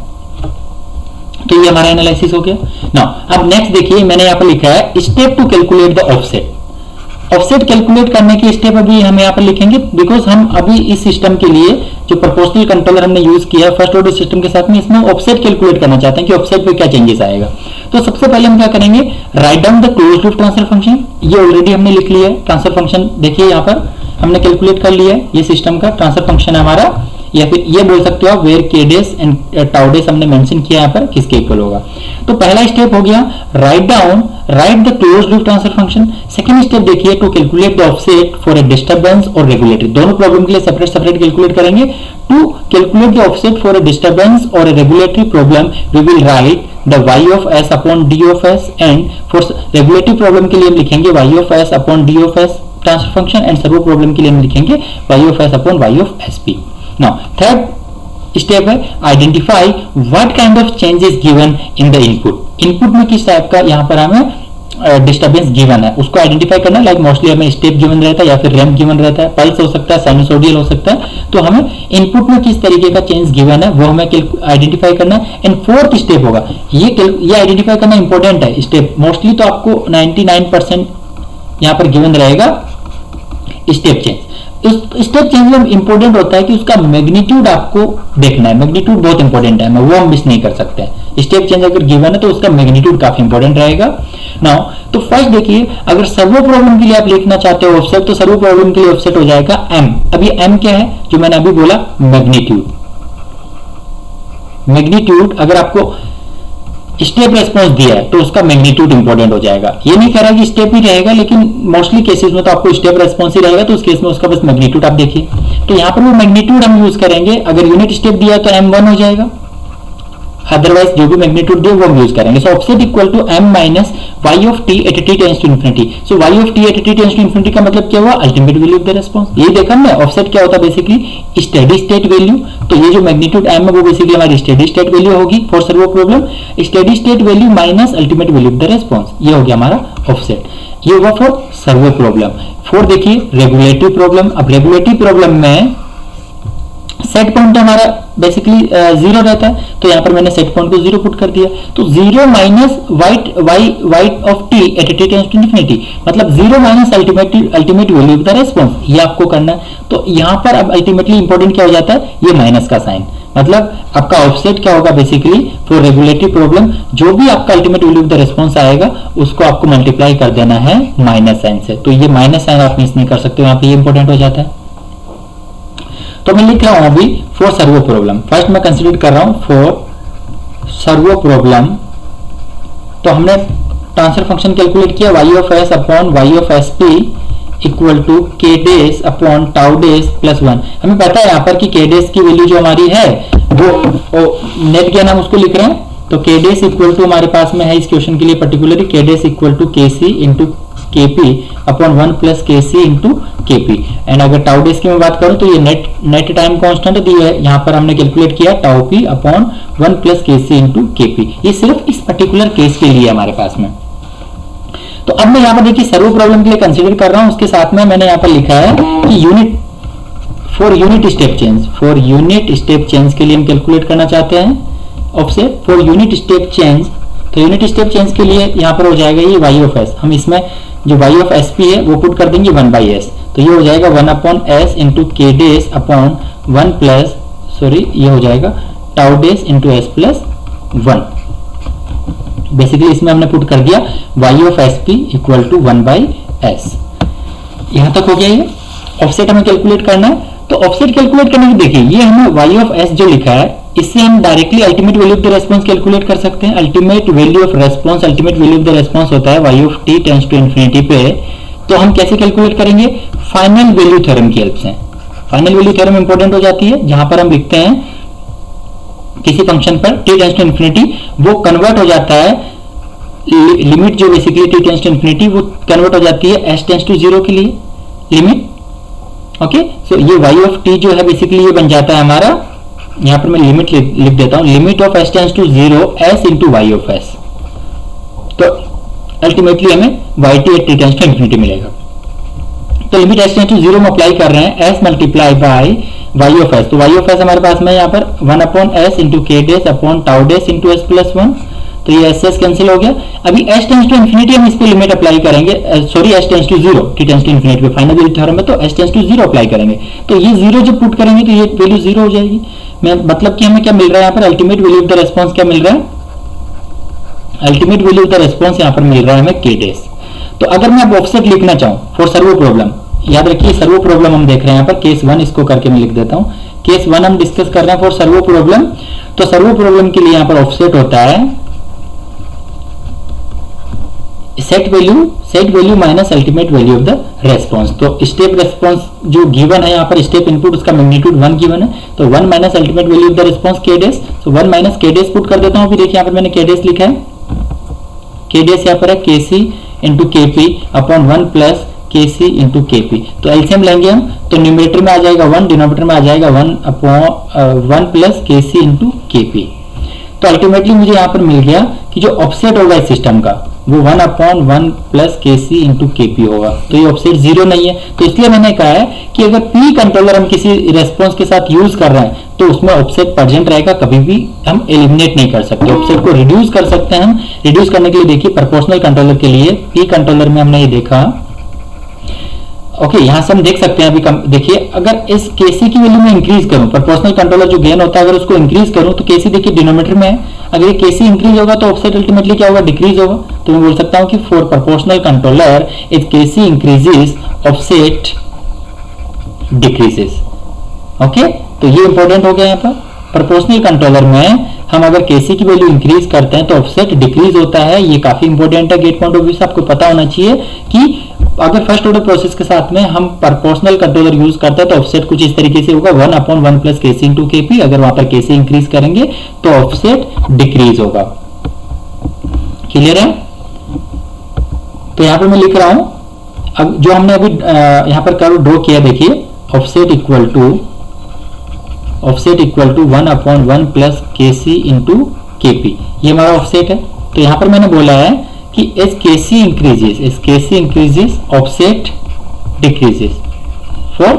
Speaker 1: तो ये हमारा एनालिसिस हो गया। नाउ अब नेक्स्ट देखिए, मैंने यहाँ पर लिखा है step to calculate the offset. Offset calculate करने की स्टेप अभी हम यहाँ पर लिखेंगे, बिकॉज हम अभी इस सिस्टम के लिए जो प्रोपोर्शनल कंट्रोलर हमने यूज किया फर्स्ट ऑर्डर सिस्टम के साथ में, इसमें ऑफसेट कैलकुलेट करना चाहते हैं कि ऑफसेट पे क्या चेंजेस आएगा। तो सबसे पहले हम क्या करेंगे, write down the closed loop transfer function. ये ऑलरेडी हमने लिख लिया है ट्रांसफर फंक्शन, देखिए यहाँ पर हमने कैलकुलेट कर लिया है, ये सिस्टम का ट्रांसफर फंक्शन है हमारा, या फिर ये बोल सकते हो आप वेयर के डेस एंड टाउ डेस हमने मेंशन किया यहाँ पर किसके इक्वल होगा। तो पहला स्टेप हो गया right the closed loop transfer function. Second step देखिए to calculate the offset for a disturbance और रेगुलेटरी, दोनों प्रॉब्लम के लिए सेपरेट कैलकुलेट करेंगे। To calculate the offset for a disturbance और a regulatory problem we will write the y of s upon d of s, and for regulatory problem के लिए हम लिखेंगे y of s upon d of s transfer function, and servo problem के लिए हम लिखेंगे y of s upon y of sp। Now, third step है identify what kind of change is given in the input. Input में किस type का यहाँ पर हमें डिस्टर्बेंस गिवन है उसको आइडेंटिफाई करना। लाइक मोस्टली हमें स्टेप गिवन रहता है या फिर रैंप गिवन रहता है, पल्स हो सकता है, साइनसोडियल हो सकता है। तो हमें इनपुट में किस तरीके का चेंज गिवन है वो हमें आइडेंटिफाई करना है। एंड फोर्थ स्टेप होगा ये आइडेंटिफाई करना इंपॉर्टेंट है स्टेप, मोस्टली तो आपको 99% यहाँ पर गिवन रहेगा स्टेप चेंज। स्टेप चेंज में इंपॉर्टेंट होता है कि उसका मैग्नीट्यूड आपको देखना है, मैग्नीट्यूड बहुत इंपॉर्टेंट है, वो हम मिस नहीं कर सकते हैं। स्टेप चेंज अगर गिवन है तो उसका मैग्नीट्यूड काफी इंपॉर्टेंट रहेगा। नाउ तो फर्स्ट देखिए, अगर सर्वो प्रॉब्लम के लिए आप लिखना चाहते हो ऑफसेट, तो सर्वो प्रॉब्लम के लिए ऑफसेट हो जाएगा m। अब ये m क्या है, जो मैंने अभी बोला मैग्नीट्यूड। मैग्नीट्यूड अगर आपको स्टेप रेस्पॉन्स दिया है तो उसका मैग्नीट्यूड इंपॉर्टेंट हो जाएगा। ये नहीं कह रहा कि स्टेप ही रहेगा, लेकिन मोस्टली केसेस में तो आपको स्टेप रेस्पॉन्स ही रहेगा, तो उस केस में उसका बस मैग्नीट्यूड आप देखिए। तो यहाँ पर वो मैग्नीट्यूड हम यूज करेंगे, अगर यूनिट स्टेप दिया तो m1 हो जाएगा, अदरवाइज जो भी मैग्नीट्यूड दिया वो हम यूज करेंगे। So offset equal to m minus y of t at t tends to infinity. So y of t at t tends to infinity का मतलब क्या हुआ, ultimate value of the response. ये देखा हमने ऑफसेट क्या होता है बेसिकली स्टेडी स्टेट वैल्यू। तो ये जो मैग्नीट्यूड m है वो बेसिकली हमारी स्टेडी स्टेट वैल्यू होगी for servo problem, steady state value minus ultimate value of the response, ये हो गया हमारा ऑफसेट। ये हुआ फॉर सर्वो प्रॉब्लम। फॉर देखिए रेगुलेटरी प्रॉब्लम, अब रेगुलेटरी प्रॉब्लम में सेट पॉइंट हमारा बेसिकली 0 रहता है, तो यहां पर मैंने सेट पॉइंट को 0 पुट कर दिया। तो 0 minus Y of T at T tends to infinity, मतलब 0 minus ultimate value of the response, ये आपको करना है। तो यहां पर अब अल्टीमेटली इंपॉर्टेंट क्या हो जाता है, ये माइनस का साइन, मतलब आपका ऑफसेट क्या होगा बेसिकली फॉर रेगुलेटरी प्रॉब्लम, जो भी आपका ultimate value of the response आएगा उसको आपको मल्टीप्लाई कर देना है माइनस साइन से। तो ये माइनस साइन आप मिस नहीं कर सकते, यहाँ पे ये इंपॉर्टेंट हो जाता है। तो मैं लिख रहा हूं अभी फॉर सर्वो प्रॉब्लम, फर्स्ट मैं कंसीडर कर रहा हूं फॉर सर्वो प्रॉब्लम। तो हमने ट्रांसफर फंक्शन कैलकुलेट किया y of S upon y of S P equal to k डेज अपॉन टाउ डेज प्लस 1। हमें पता है यहाँ पर कि k डेज की वैल्यू जो हमारी है वो नेट गेन हम उसको लिख रहे हैं, तो k डेज इक्वल टू हमारे पास में है इस क्वेश्चन के लिए पर्टिकुलरली k डेज equal to kc into kp upon 1 plus kc into kp। And अगर टाउ डेज की मैं बात करूं तो ये नेट टाइम कांस्टेंट दी है, यहाँ पर हमने कैलकुलेट किया tau p upon 1 plus kc into kp। ये सिर्फ इस पर्टिकुलर केस के लिए हमारे पास में। तो अब मैं यहाँ पर देखिए सर्वो प्रॉब्लम के लिए कंसीडर कर रहा हूं, उसके साथ में मैंने यहाँ पर लिखा है कि यूनिट स्टेप चेंज के लिए हम कैलकुलेट करना चाहते हैं offset for unit step change. तो यूनिट स्टेप चेंज के लिए यहाँ पर हो जाएगा ये y ऑफ s, हम इसमें जो y ऑफ एस पी है वो पुट कर देंगे 1 बाई एस, तो ये हो जाएगा 1 अपॉन एस इंटू के डेज अपॉन 1 प्लस ये हो जाएगा टाउ डेज इंटू एस प्लस 1। बेसिकली इसमें हमने पुट कर दिया y of S P equal to 1 by S. यहां तक हो गया ये। ऑफसेट हमें कैलकुलेट करना है, तो ऑफसेट कैलकुलेट करने की देखिए ये हमें y ऑफ s जो लिखा है इससे हम directly ultimate value of the response calculate कर सकते हैं। Ultimate value of the response होता है y of t tends to infinity पे। तो हम कैसे कैलकुलेट करेंगे, फाइनल वैल्यू थ्योरम की हेल्प से। फाइनल वैल्यू थ्योरम इंपॉर्टेंट हो जाती है, जहां पर हम लिखते हैं किसी फंक्शन पर t टेंड्स टू इंफिनिटी वो कन्वर्ट हो जाता है, लिमिट जो basically t tends to infinity वो कन्वर्ट हो जाती है s टेंड्स टू 0 के लिए लिमिट। ओके, सो ये y ऑफ t जो है बेसिकली ये बन जाता है हमारा, यहां पर मैं लिमिट लिख देता हूं, limit of s tends to 0 s into y of s। तो अल्टीमेटली हमें yt at t tends to infinity मिलेगा। तो लिमिट s टेंड्स टू 0 में अप्लाई कर रहे हैं s multiply by y of s। तो y ऑफ s हमारे पास में यहाँ पर 1 अपॉन s इंटू k डेज अपॉन टाउ डेज इंटू s प्लस 1। तो ये s कैंसिल हो गया। अभी s टेंड्स टू इंफिनिटी हम इस पे लिमिट अप्लाई करेंगे, sorry s tends to 0 t tends to infinity पे फाइनल वैल्यू थ्योरम में, तो s टेंड्स टू 0 अप्लाई करेंगे। तो ये 0 जब पुट करेंगे तो ये वैल्यू 0 हो जाएगी। मैं मतलब कि हमें क्या मिल रहा है यहाँ पर, ultimate value of the response क्या मिल रहा है, ultimate value of the response यहाँ पर मिल रहा है हमें k डेज। तो अगर मैं अब ऑफसेट लिखना चाहूँ फॉर सर्वो प्रॉब्लम, याद रखिए सर्वो प्रॉब्लम हम देख रहे हैं यहाँ पर, केस 1 इसको करके मैं लिख देता हूँ। केस 1 हम डिस्कस कर रहे हैं फॉर सर्वो प्रॉब्लम। तो सर्वो प्रॉब्लम के लिए यहाँ पर ऑफसेट होता है set value minus ultimate value of the response. तो स्टेप रेस्पॉन्स जो गिवन है यहाँ पर, स्टेप इनपुट उसका मैग्नीट्यूड 1 गिवन है, तो 1 minus ultimate value of the response k days. तो 1 माइनस k डेज पुट कर देता हूँ। फिर देखिए यहाँ पर मैंने k डेज लिखा है, k डेज यहाँ पर है kc into kp upon 1 plus kc into kp। तो एलसीएम लेंगे हम, तो न्यूमरेटर में आ जाएगा 1, डिनोमिनेटर में आ जाएगा 1 upon 1 plus kc into kp। तो अल्टीमेटली मुझे यहाँ पर मिल गया कि जो ऑफसेट होगा इस सिस्टम का वो 1 upon 1 plus kc into kp होगा। तो ये ऑफसेट 0 नहीं है, तो इसलिए मैंने कहा है कि अगर p कंट्रोलर हम किसी रेस्पॉन्स के साथ यूज कर रहे हैं तो उसमें ऑफसेट प्रेजेंट रहेगा, कभी भी हम एलिमिनेट नहीं कर सकते। ऑफसेट को रिड्यूस कर सकते हैं हम। रिड्यूस करने के लिए देखिए प्रोपोर्शनल कंट्रोलर के लिए p कंट्रोलर में हमने ये देखा, ओके यहां से हम देख सकते हैं। अभी देखिए अगर इस kc की वैल्यू में इंक्रीज करूं, प्रोपोर्शनल कंट्रोलर जो गेन होता है अगर उसको इंक्रीज करूं तो kc देखिए डिनोमिनेटर में है, अगर ये kc इंक्रीज होगा तो ऑफसेट अल्टीमेटली क्या होगा, डिक्रीज होगा। तो मैं बोल सकता हूं कि for proportional controller if kc increases offset decreases. Okay, तो ये इंपॉर्टेंट हो गया यहाँ पर। प्रोपोर्शनल कंट्रोलर में हम अगर kc की वैल्यू इंक्रीज करते हैं तो ऑफसेट डिक्रीज होता है। ये काफी इंपॉर्टेंट है, गेट पॉइंट ऑफ व्यू से आपको पता होना चाहिए कि अगर फर्स्ट ऑर्डर प्रोसेस के साथ में हम प्रोपोर्शनल कंट्रोलर यूज करते हैं तो ऑफसेट कुछ इस तरीके से होगा 1 upon 1 plus kc into kp। अगर वहां पर kc इंक्रीज करेंगे तो ऑफसेट डिक्रीज होगा। क्लियर है? तो यहां पर मैं लिख रहा हूं, अब जो हमने अभी यहां पर कर्व ड्रॉ किया, देखिए offset equal to 1 upon 1 plus kc into kp, ये हमारा ऑफसेट है। तो यहां पर मैंने बोला है कि as K C increases offset decreases for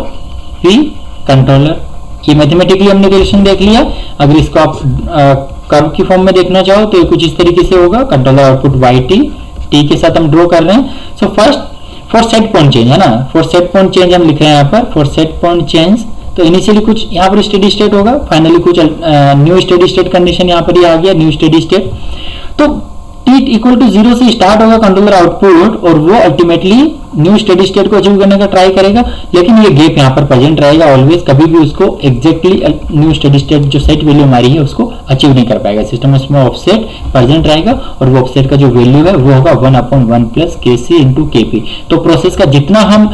Speaker 1: P controller. ये मैथमेटिकली हमने रिलेशन देख लिया। अगर इसको आप कर्व की फॉर्म में देखना चाहो तो ये कुछ इस तरीके से होगा। कंट्रोलर आउटपुट वाई टी के साथ हम ड्रॉ कर रहे हैं। So first for set point change है ना, फॉर सेट पॉइंट चेंज हम लिख रहे हैं यहाँ पर, फॉर सेट पॉइंट चेंज। तो इनिशियली कुछ यहाँ पर स्टेडी स्टेट होगा, फाइनली कुछ न्यू स्टेडी स्टेट कंडीशन यहाँ पर ही आ गया, न्यू स्टेडी स्टेट। तो टी इक्वल टू 0 से स्टार्ट होगा कंट्रोलर आउटपुट और वो अल्टीमेटली न्यू स्टेडी स्टेट को अचीव करने का ट्राई करेगा, लेकिन ये गैप यहाँ पर प्रेजेंट रहेगा ऑलवेज। कभी भी उसको एग्जैक्टली न्यू स्टेडी स्टेट जो सेट वैल्यू हमारी है उसको अचीव नहीं कर पाएगा। सिस्टम में उसमें ऑफसेट प्रेजेंट रहेगा और वो ऑफसेट का जो वैल्यू है वो होगा 1/1 प्लस केसी इंटू केपी। तो प्रोसेस का जितना हम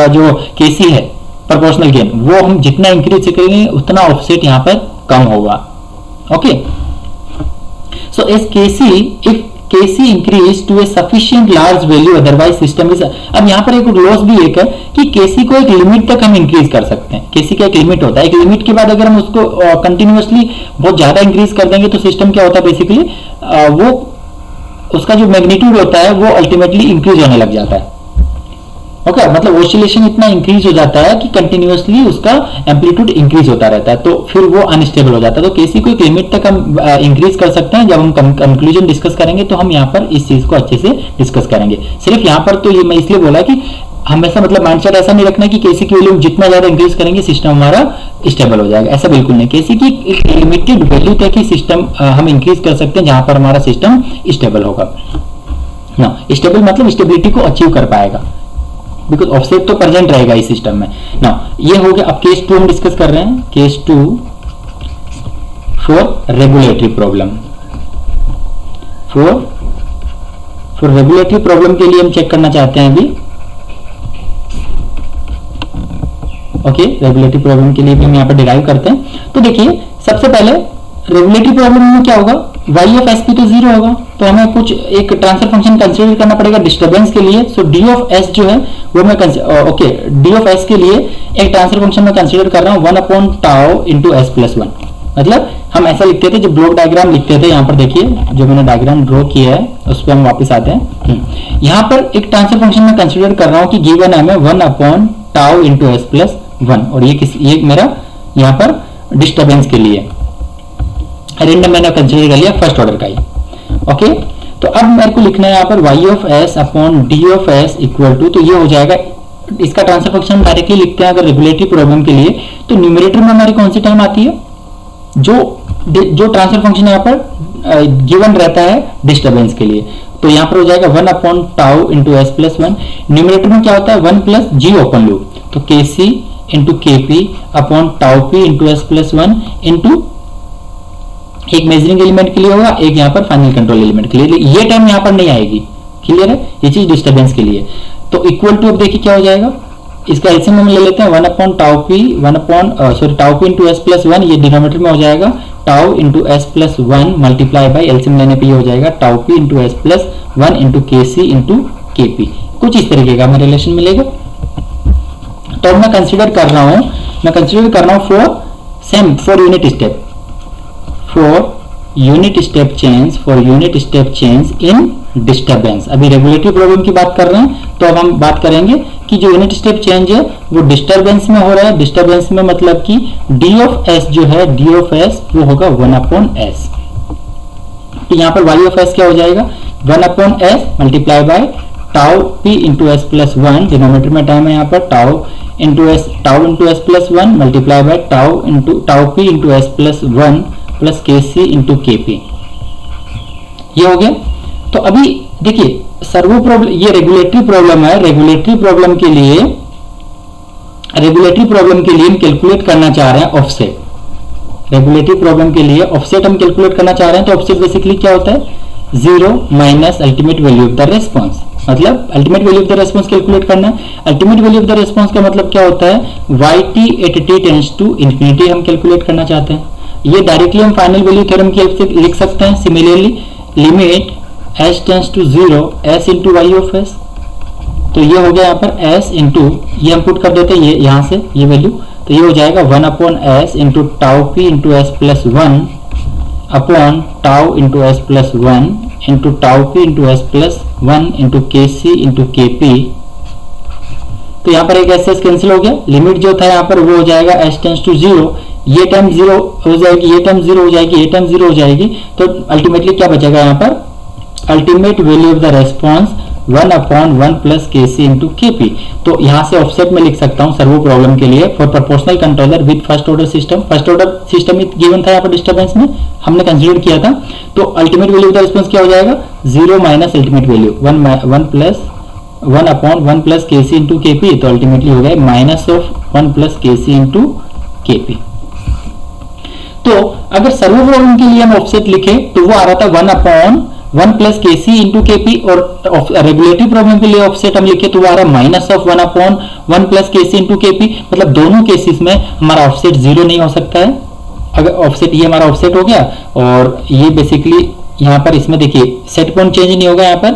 Speaker 1: जो केसी है प्रोपोर्शनल गेन वो हम जितना इंक्रीज करेंगे उतना ऑफसेट यहाँ पर कम होगा। Okay, so as Kc, if Kc increase to a sufficient large value, otherwise system is। अब यहाँ पर एक लॉस भी एक है कि Kc को एक लिमिट तक हम इंक्रीज कर सकते हैं। Kc का एक लिमिट होता है, एक लिमिट के बाद अगर हम उसको कंटिन्यूअसली बहुत ज्यादा इंक्रीज कर देंगे तो सिस्टम क्या होता है बेसिकली वो उसका जो मैग्नीट्यूड होता है वो अल्टीमेटली इंक्रीज होने लग जाता है। ओके, मतलब ऑसिलेशन इतना इंक्रीज हो जाता है कि कंटिन्यूअसली उसका एम्पलीट्यूड इंक्रीज होता रहता है, तो फिर वो अनस्टेबल हो जाता है। तो केसी को एक लिमिट तक हम इंक्रीज कर सकते हैं। जब हम कंक्लूजन डिस्कस करेंगे तो हम यहाँ पर इस चीज को अच्छे से डिस्कस करेंगे। सिर्फ यहाँ पर तो ये मैं इसलिए बोला कि हमेशा मतलब माइंडसेट ऐसा नहीं रखना कि केसी की वैल्यू जितना ज्यादा इंक्रीज करेंगे सिस्टम हमारा स्टेबल हो जाएगा, ऐसा बिल्कुल नहीं। केसी की एक लिमिटेड वैल्यू तक ही सिस्टम हम इंक्रीज कर सकते हैं जहां पर हमारा सिस्टम स्टेबल होगा ना। स्टेबल मतलब स्टेबिलिटी को अचीव कर पाएगा, बिकॉज ऑफसेट तो प्रेजेंट रहेगा इस सिस्टम में ना। ये हो गया। अब केस 2 हम डिस्कस कर रहे हैं, case 2 for regulatory problem. For regulatory problem के लिए हम चेक करना चाहते हैं अभी। ओके, रेगुलेटरी प्रॉब्लम के लिए भी हम यहाँ पर डिराइव करते हैं। तो देखिए सबसे पहले रेगुलेटरी प्रॉब्लम में क्या होगा, y ऑफ एस पी तो 0 होगा, तो हमें कुछ एक ट्रांसफर फंक्शन कंसीडर करना पड़ेगा डिस्टर्बेंस के लिए। सो डी ऑफ एस जो है वो मैं ओके डी ऑफ एस के लिए एक ट्रांसफर फंक्शन में कंसीडर कर रहा हूँ 1/tau इंटू एस प्लस 1। मतलब हम ऐसा लिखते थे जब ब्लॉक डायग्राम लिखते थे, यहाँ पर देखिए जो मैंने डायग्राम ड्रॉ किया है उस पर हम वापस आते हैं। यहाँ पर एक ट्रांसफर फंक्शन में कंसीडर कर रहा हूँ कि गिवन है 1/tau इंटू एस प्लस 1 और ये मेरा यहाँ पर डिस्टर्बेंस के लिए रेंडम मैंने कंसीडर कर लिया फर्स्ट ऑर्डर का ही। ओके, तो अब मेरे को लिखना है यहाँ पर y of S upon D of S equal to, तो ये हो जाएगा इसका ट्रांसफर फंक्शन डायरेक्टली लिखते हैं अगर रेगुलेटरी प्रॉब्लम के लिए। तो न्यूमरेटर में हमारी कौन सी टर्म आती है, जो ट्रांसफर फंक्शन यहाँ पर गिवन रहता है डिस्टर्बेंस के लिए, तो यहाँ पर हो जाएगा 1/tau into S plus 1। Numerator में क्या होता है 1 प्लस जी ओपन लूप, तो के सी इंटू के P upon tau P into S plus 1 into एक मेजरिंग एलिमेंट के लिए होगा, एक यहाँ पर फाइनल कंट्रोल एलिमेंट के लिए। ये टर्म यहाँ पर नहीं आएगी, क्लियर है, ये चीज डिस्टर्बेंस के लिए। तो इक्वल टू अब देखिए क्या हो जाएगा, इसका एलसीएम हम ले लेते हैं 1/tau p tau p into S plus 1, ये डिनोमिनेटर में हो जाएगा tau into S plus 1 multiply by LCM लेने पे ये हो जाएगा tau p into S plus 1 into के सी इंटू के पी। कुछ इस तरीके का हमें रिलेशन मिलेगा। तो मैं कंसीडर कर रहा हूँ for unit step, for unit step change in disturbance. अभी रेगुलेटरी प्रॉब्लम की बात कर रहे हैं, तो अब हम बात करेंगे कि जो यूनिट स्टेप चेंज है वो डिस्टर्बेंस में हो रहा है। डिस्टर्बेंस में मतलब कि डी ऑफ एस जो है, डी ऑफ एस वो होगा 1/s। तो यहाँ पर y ऑफ एस क्या हो जाएगा 1/s multiply by tau p into S plus 1, denominator में टाइम है यहाँ पर tau into S plus 1 multiply by tau p into S plus 1 plus K C into के पी। ये हो गया। तो अभी देखिए सर्वो प्रॉब्लम, ये रेगुलेटरी प्रॉब्लम है। रेगुलेटरी प्रॉब्लम के लिए हम कैलकुलेट करना चाह रहे हैं ऑफसेट। रेगुलेटरी प्रॉब्लम के लिए ऑफसेट हम कैलकुलेट करना चाह रहे हैं। तो ऑफसेट बेसिकली क्या होता है 0 minus ultimate value of the response, मतलब ultimate value of the response calculate करना है। Ultimate value of the response का मतलब क्या होता है yt at t tends to इंफिनिटी हम कैलकुलेट करना चाहते हैं। ये डायरेक्टली हम फाइनल वैल्यू थ्योरम की हेल्प से लिख सकते हैं। Similarly limit s tends to 0 s into y of s, तो ये हो गया यहाँ पर s इंटू, ये हम पुट कर देते हैं ये यहाँ से ये वैल्यू, तो ये हो जाएगा 1/s into tau p into S plus 1 upon tau into S plus 1 into tau P into S plus 1 into के सी इंटू के पी। तो यहाँ पर एक एस कैंसिल हो गया, लिमिट जो था यहाँ पर वो हो जाएगा एस टेंस टू 0, ये टर्म 0 हो जाएगी, ये टर्म 0 हो जाएगी, ये टर्म 0 हो जाएगी। तो अल्टीमेटली क्या बचेगा यहाँ पर, ultimate value of the response 1/1 plus K C into के पी। तो यहाँ से ऑफसेट में लिख सकता हूँ सर्वो प्रॉब्लम के लिए for proportional controller with first order system. First order system given था यहाँ पर डिस्टर्बेंस में हमने कंसीडर किया था। तो ultimate value of the response क्या हो जाएगा, 0 minus ultimate value 1/1 plus K C into के पी। तो अल्टीमेटली हो गया minus of 1 plus K C into के पी। तो अगर सर्वो प्रॉब्लम के लिए हम ऑफसेट लिखे तो वो आ रहा था 1/1 प्लस के सी इंटू के पी, और रेगुलेटरी प्रॉब्लम के लिए ऑफसेट हम लिखे तो वो आ रहा है minus of 1/1 plus K C into के पी। मतलब दोनों केसेस में हमारा ऑफसेट 0 नहीं हो सकता है। अगर ऑफसेट, ये हमारा ऑफसेट हो गया, और ये बेसिकली यहाँ पर इसमें देखिए सेट पॉइंट चेंज नहीं होगा यहाँ पर,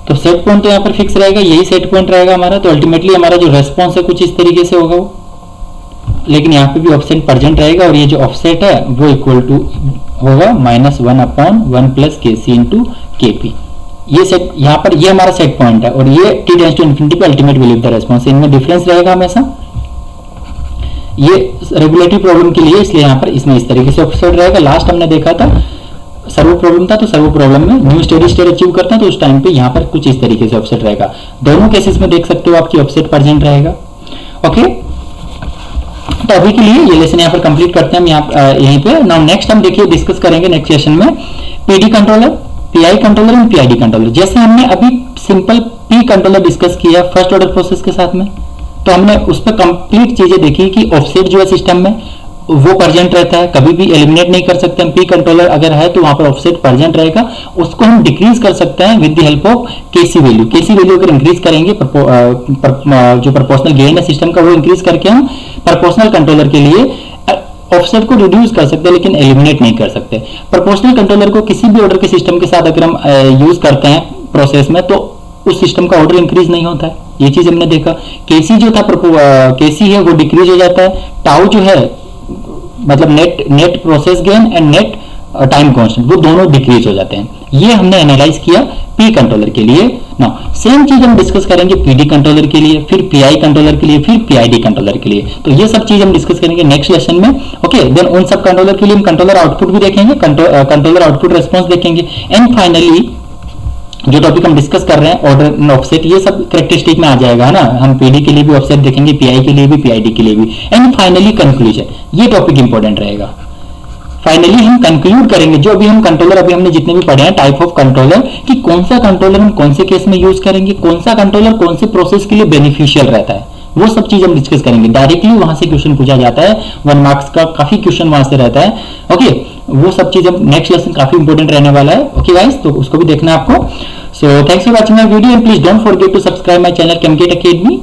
Speaker 1: तो सेट पॉइंट तो यहाँ पर फिक्स रहेगा, यही सेट पॉइंट रहेगा हमारा। तो अल्टीमेटली हमारा जो रेस्पॉन्स है कुछ इस तरीके से होगा वो, लेकिन यहाँ पे भी ऑफसेट प्रेजेंट रहेगा, और ये जो ऑफसेट है वो इक्वल टू होगा -1/1 प्लस के सी इंटू के पी। ये सेट यहाँ पर, ये हमारा सेट पॉइंट है, और ये टी टेंड्स टू इन्फिनिटी पे ultimate value of the response, इनमें डिफरेंस रहेगा हमेशा। ये रेगुलेटरी प्रॉब्लम के लिए, इसलिए यहाँ पर इसमें इस तरीके से ऑफसेट रहेगा। लास्ट हमने देखा था सर्वो प्रॉब्लम था, तो सर्वो प्रॉब्लम में न्यू स्टेडी स्टेट अचीव करते हैं तो उस टाइम पे यहाँ पर कुछ इस तरीके से ऑफसेट रहेगा। दोनों केसेस में देख सकते हो आपकी ऑफसेट प्रेजेंट रहेगा। ओके, तो अभी के लिए ये लेसन यहाँ पर कंप्लीट करते हैं हम यहीं पे। नाउ नेक्स्ट हम देखिए डिस्कस करेंगे नेक्स्ट सेशन में PD controller, pi controller and PID controller. जैसे हमने अभी सिंपल पी कंट्रोलर डिस्कस किया फर्स्ट ऑर्डर प्रोसेस के साथ में, तो हमने उस पर कंप्लीट चीजें देखी कि ऑफसेट जो है सिस्टम में वो प्रेजेंट रहता है, कभी भी एलिमिनेट नहीं कर सकते हम। पी कंट्रोलर अगर है तो वहां पर ऑफसेट प्रेजेंट रहेगा, उसको हम डिक्रीज कर सकते हैं with the help of K C value. K C value अगर इंक्रीज करेंगे जो प्रोपोर्शनल गेन है सिस्टम का वो इंक्रीज करके हम प्रोपोर्शनल कंट्रोलर के लिए ऑफसेट को रिड्यूस कर सकते हैं, लेकिन एलिमिनेट नहीं कर सकते। प्रोपोर्शनल कंट्रोलर को किसी भी ऑर्डर के सिस्टम के साथ अगर हम यूज करते हैं प्रोसेस में, तो उस सिस्टम का ऑर्डर इंक्रीज नहीं होता है। ये चीज हमने देखा। केसी जो था, केसी है वो डिक्रीज हो जाता है। टाउ जो है मतलब net process gain and net time constant, वो दोनों डिक्रीज हो जाते हैं। ये हमने एनालाइज किया पी कंट्रोलर के लिए। नाउ सेम चीज हम डिस्कस करेंगे पीडी कंट्रोलर के लिए, फिर पीआई कंट्रोलर के लिए, फिर पीआईडी कंट्रोलर के लिए। तो ये सब चीज हम डिस्कस करेंगे नेक्स्ट लेसन में। ओके, देन उन सब कंट्रोलर के लिए हम कंट्रोलर आउटपुट भी देखेंगे, कंट्रोलर आउटपुट रेस्पॉन्स देखेंगे, एंड फाइनली जो टॉपिक हम डिस्कस कर रहे हैं ऑर्डर ऑफसेट, ये सब कैरेक्टरिस्टिक में आ जाएगा, है ना। हम पीडी के लिए भी ऑफसेट देखेंगे, पीआई के लिए भी, पीआईडी के लिए भी, एंड फाइनली कंक्लूजन। ये टॉपिक इंपॉर्टेंट रहेगा। फाइनली हम कंक्लूड करेंगे जो अभी हम कंट्रोलर, अभी हमने जितने भी पढ़े हैं टाइप ऑफ कंट्रोलर, कि कौन सा कंट्रोलर हम कौन से केस में यूज करेंगे, कौन सा कंट्रोलर कौन से प्रोसेस के लिए बेनिफिशियल रहता है, वो सब चीज हम डिस्कस करेंगे। डायरेक्टली वहां से क्वेश्चन पूछा जाता है, 1 मार्क्स का काफी क्वेश्चन वहां से रहता है। ओके, वो सब चीज हम नेक्स्ट लेसन काफी इंपॉर्टेंट रहने वाला है। ओके गाइस, तो उसको भी देखना है आपको। So thanks for watching my video and please don't forget to subscribe my channel Chemcat academy.